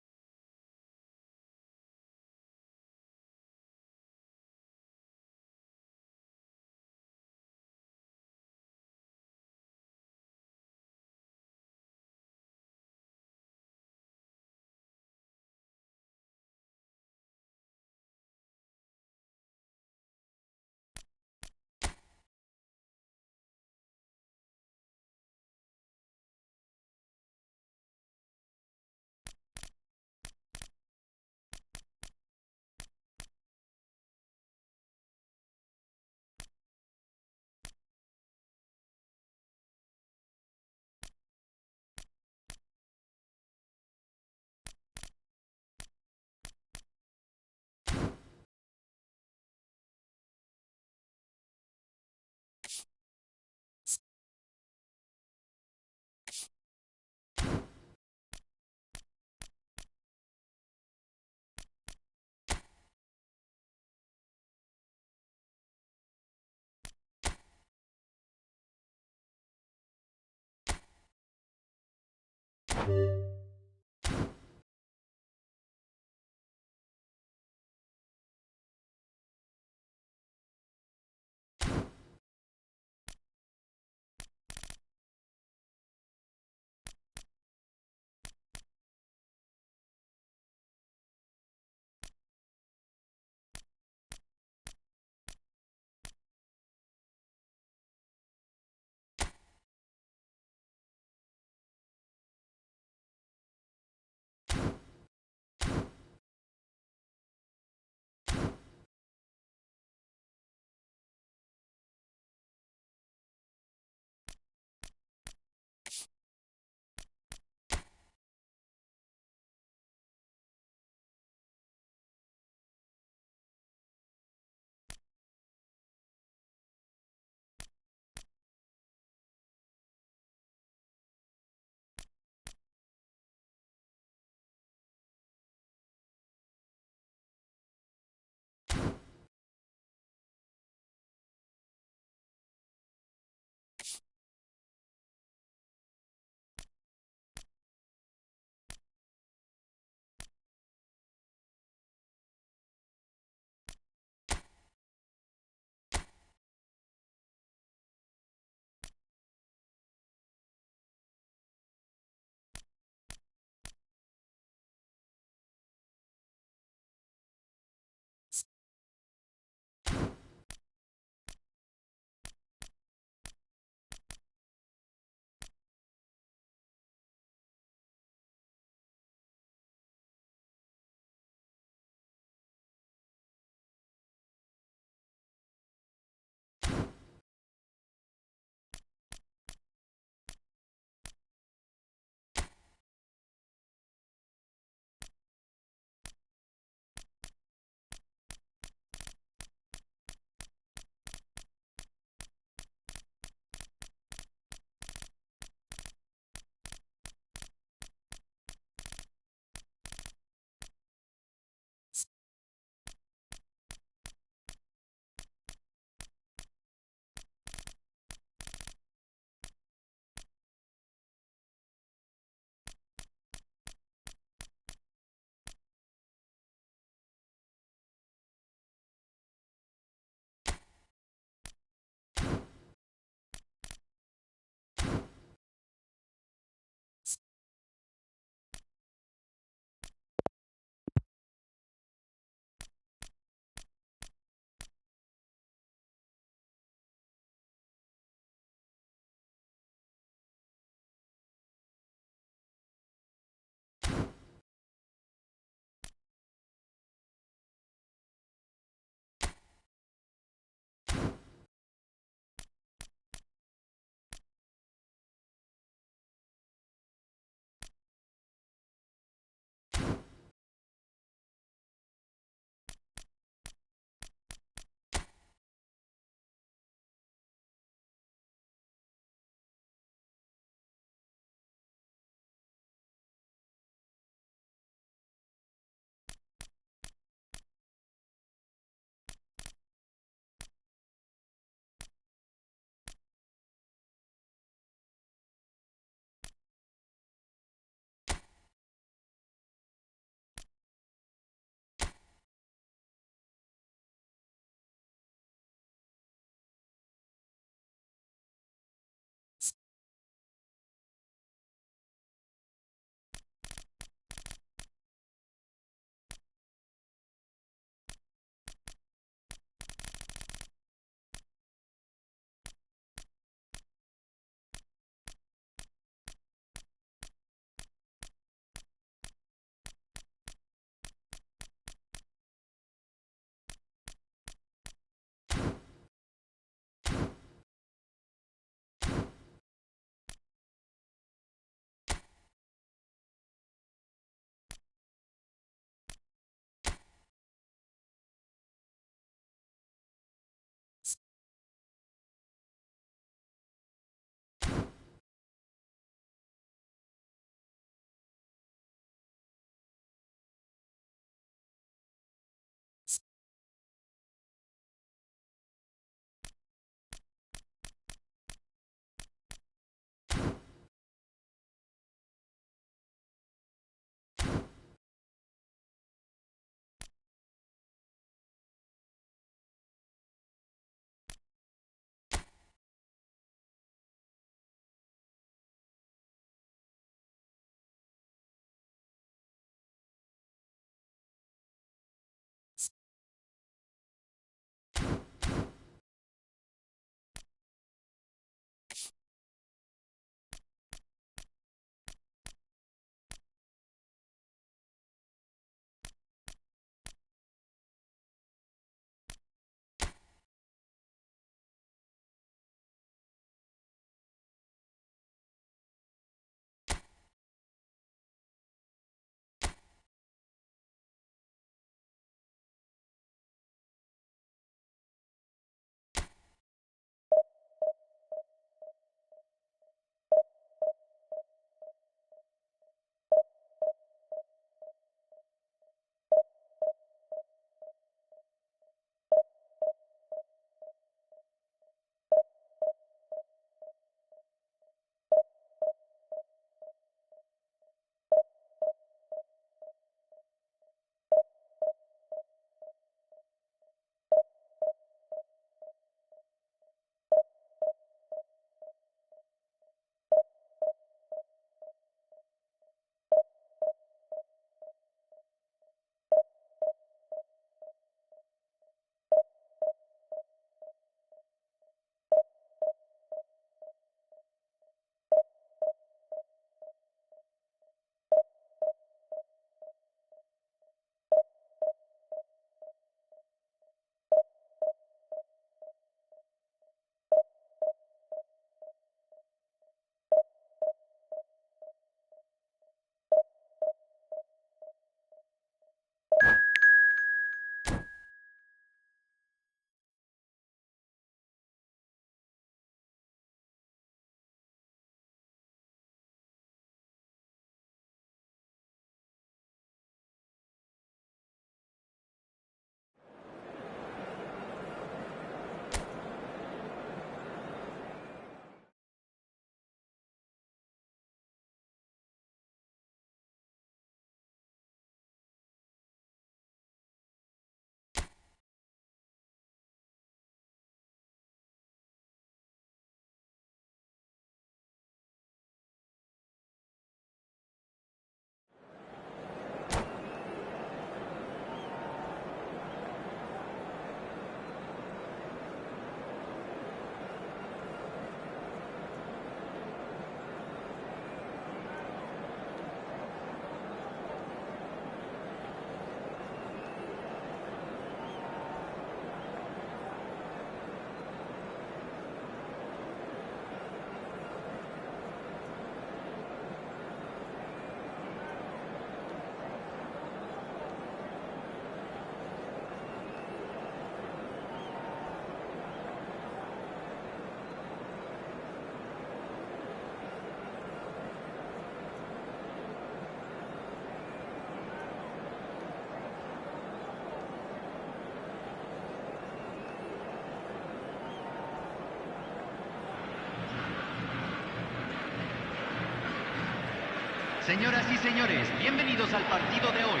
Señoras y señores, bienvenidos al partido de hoy.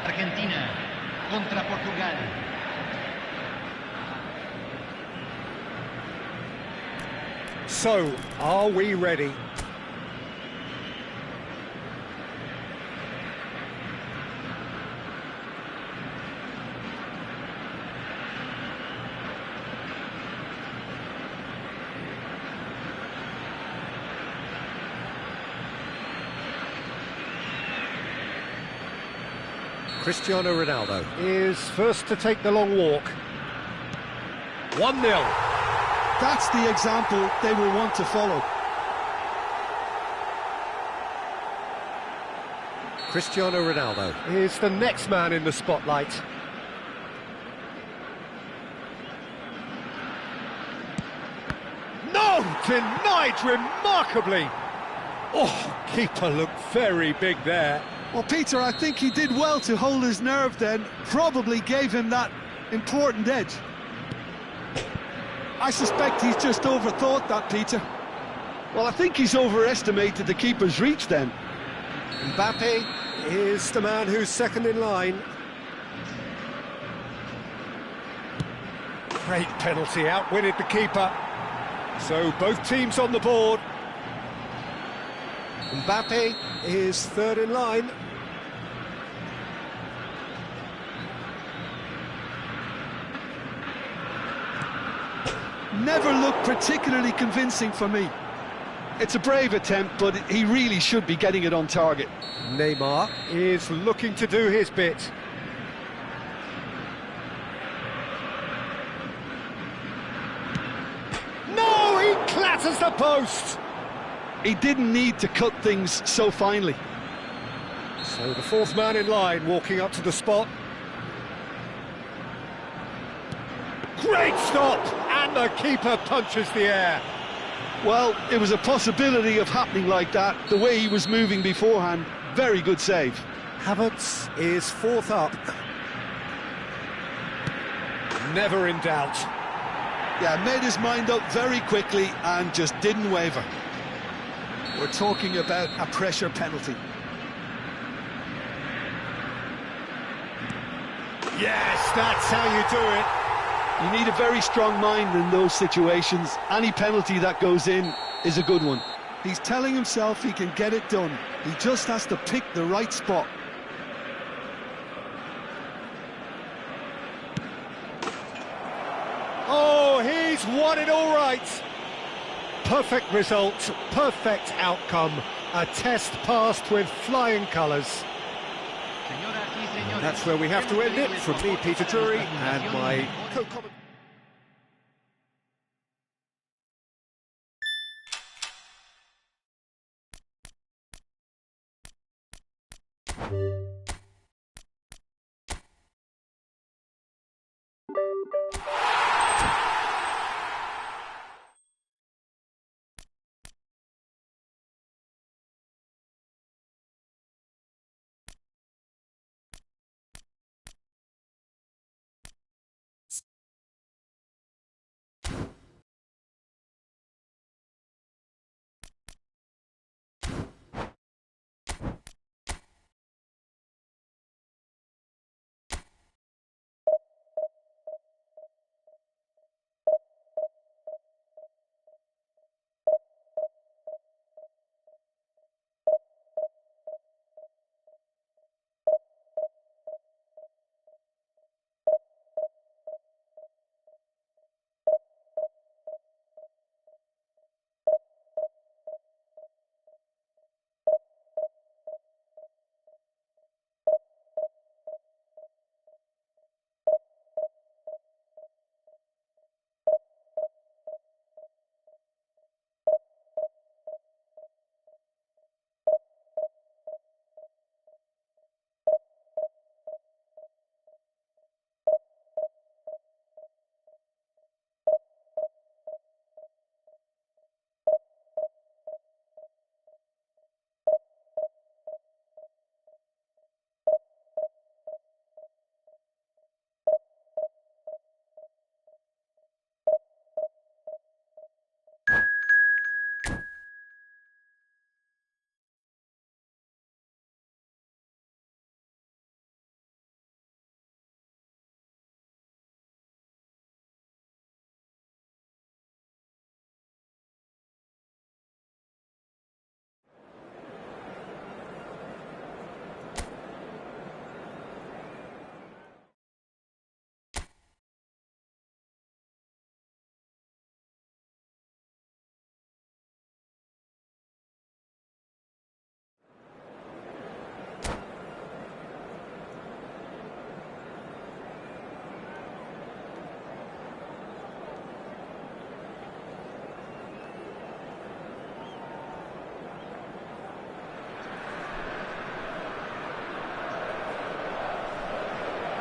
Argentina contra Portugal. So, are we ready? Cristiano Ronaldo is first to take the long walk. 1-0. That's the example they will want to follow. Cristiano Ronaldo is the next man in the spotlight. No! Denied remarkably! Oh, keeper looked very big there. Well, Peter, I think he did well to hold his nerve then. Probably gave him that important edge. I suspect he's just overthought that, Peter. Well, I think he's overestimated the keeper's reach then. Mbappe is the man who's second in line. Great penalty, outwitted the keeper. So both teams on the board. Mbappe is third in line. Never looked particularly convincing for me. It's a brave attempt, but he really should be getting it on target. Neymar is looking to do his bit. No, he clatters the post! He didn't need to cut things so finely. So the fourth man in line walking up to the spot. Great stop! And the keeper punches the air. Well, it was a possibility of happening like that, the way he was moving beforehand. Very good save. Havertz is fourth up. Never in doubt. Yeah, made his mind up very quickly and just didn't waver. We're talking about a pressure penalty. Yes, that's how you do it. You need a very strong mind in those situations. Any penalty that goes in is a good one. He's telling himself he can get it done. He just has to pick the right spot. Oh, he's won it all right. Perfect result, perfect outcome. A test passed with flying colours. That's where we have to end it. From me, Peter Drury, and my co-commentator.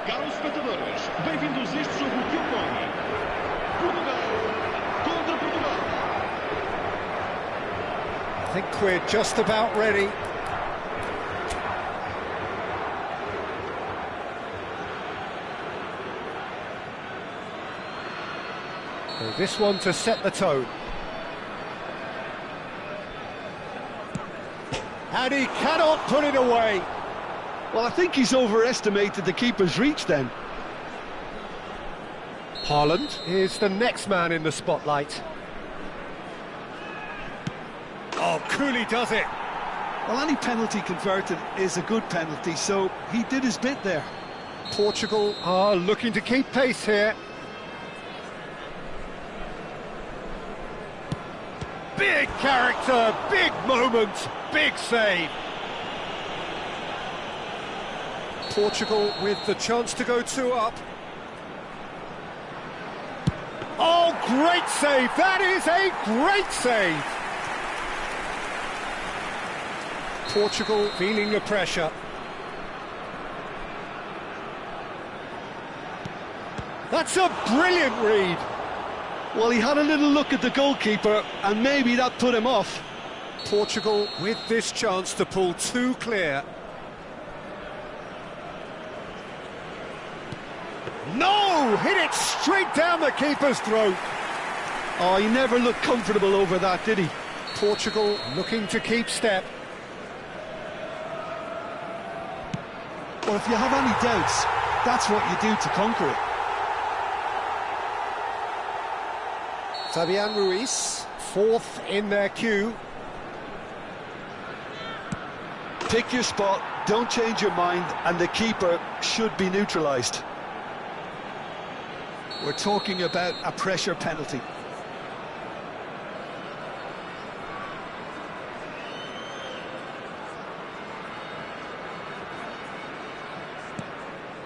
Caros espectadores, bem-vindos a este jogo que ocorre. Portugal contra Portugal. I think we're just about ready. So this one to set the tone. And he cannot put it away. Well, I think he's overestimated the keeper's reach then. Haaland is the next man in the spotlight. Oh, coolly does it. Well, any penalty converted is a good penalty, so he did his bit there. Portugal are looking to keep pace here. Big character, big moment, big save. Portugal with the chance to go 2 up. Oh, great save! That is a great save! Portugal feeling the pressure. That's a brilliant read! Well, he had a little look at the goalkeeper, and maybe that put him off. Portugal with this chance to pull 2 clear. No! Hit it straight down the keeper's throat. Oh, he never looked comfortable over that, did he? Portugal looking to keep step. Well, if you have any doubts, that's what you do to conquer it. Fabian Ruiz, 4th in their queue. Pick your spot, don't change your mind, and the keeper should be neutralised. We're talking about a pressure penalty.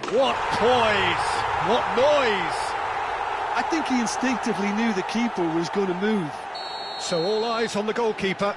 What poise! What noise! I think he instinctively knew the keeper was going to move. So all eyes on the goalkeeper.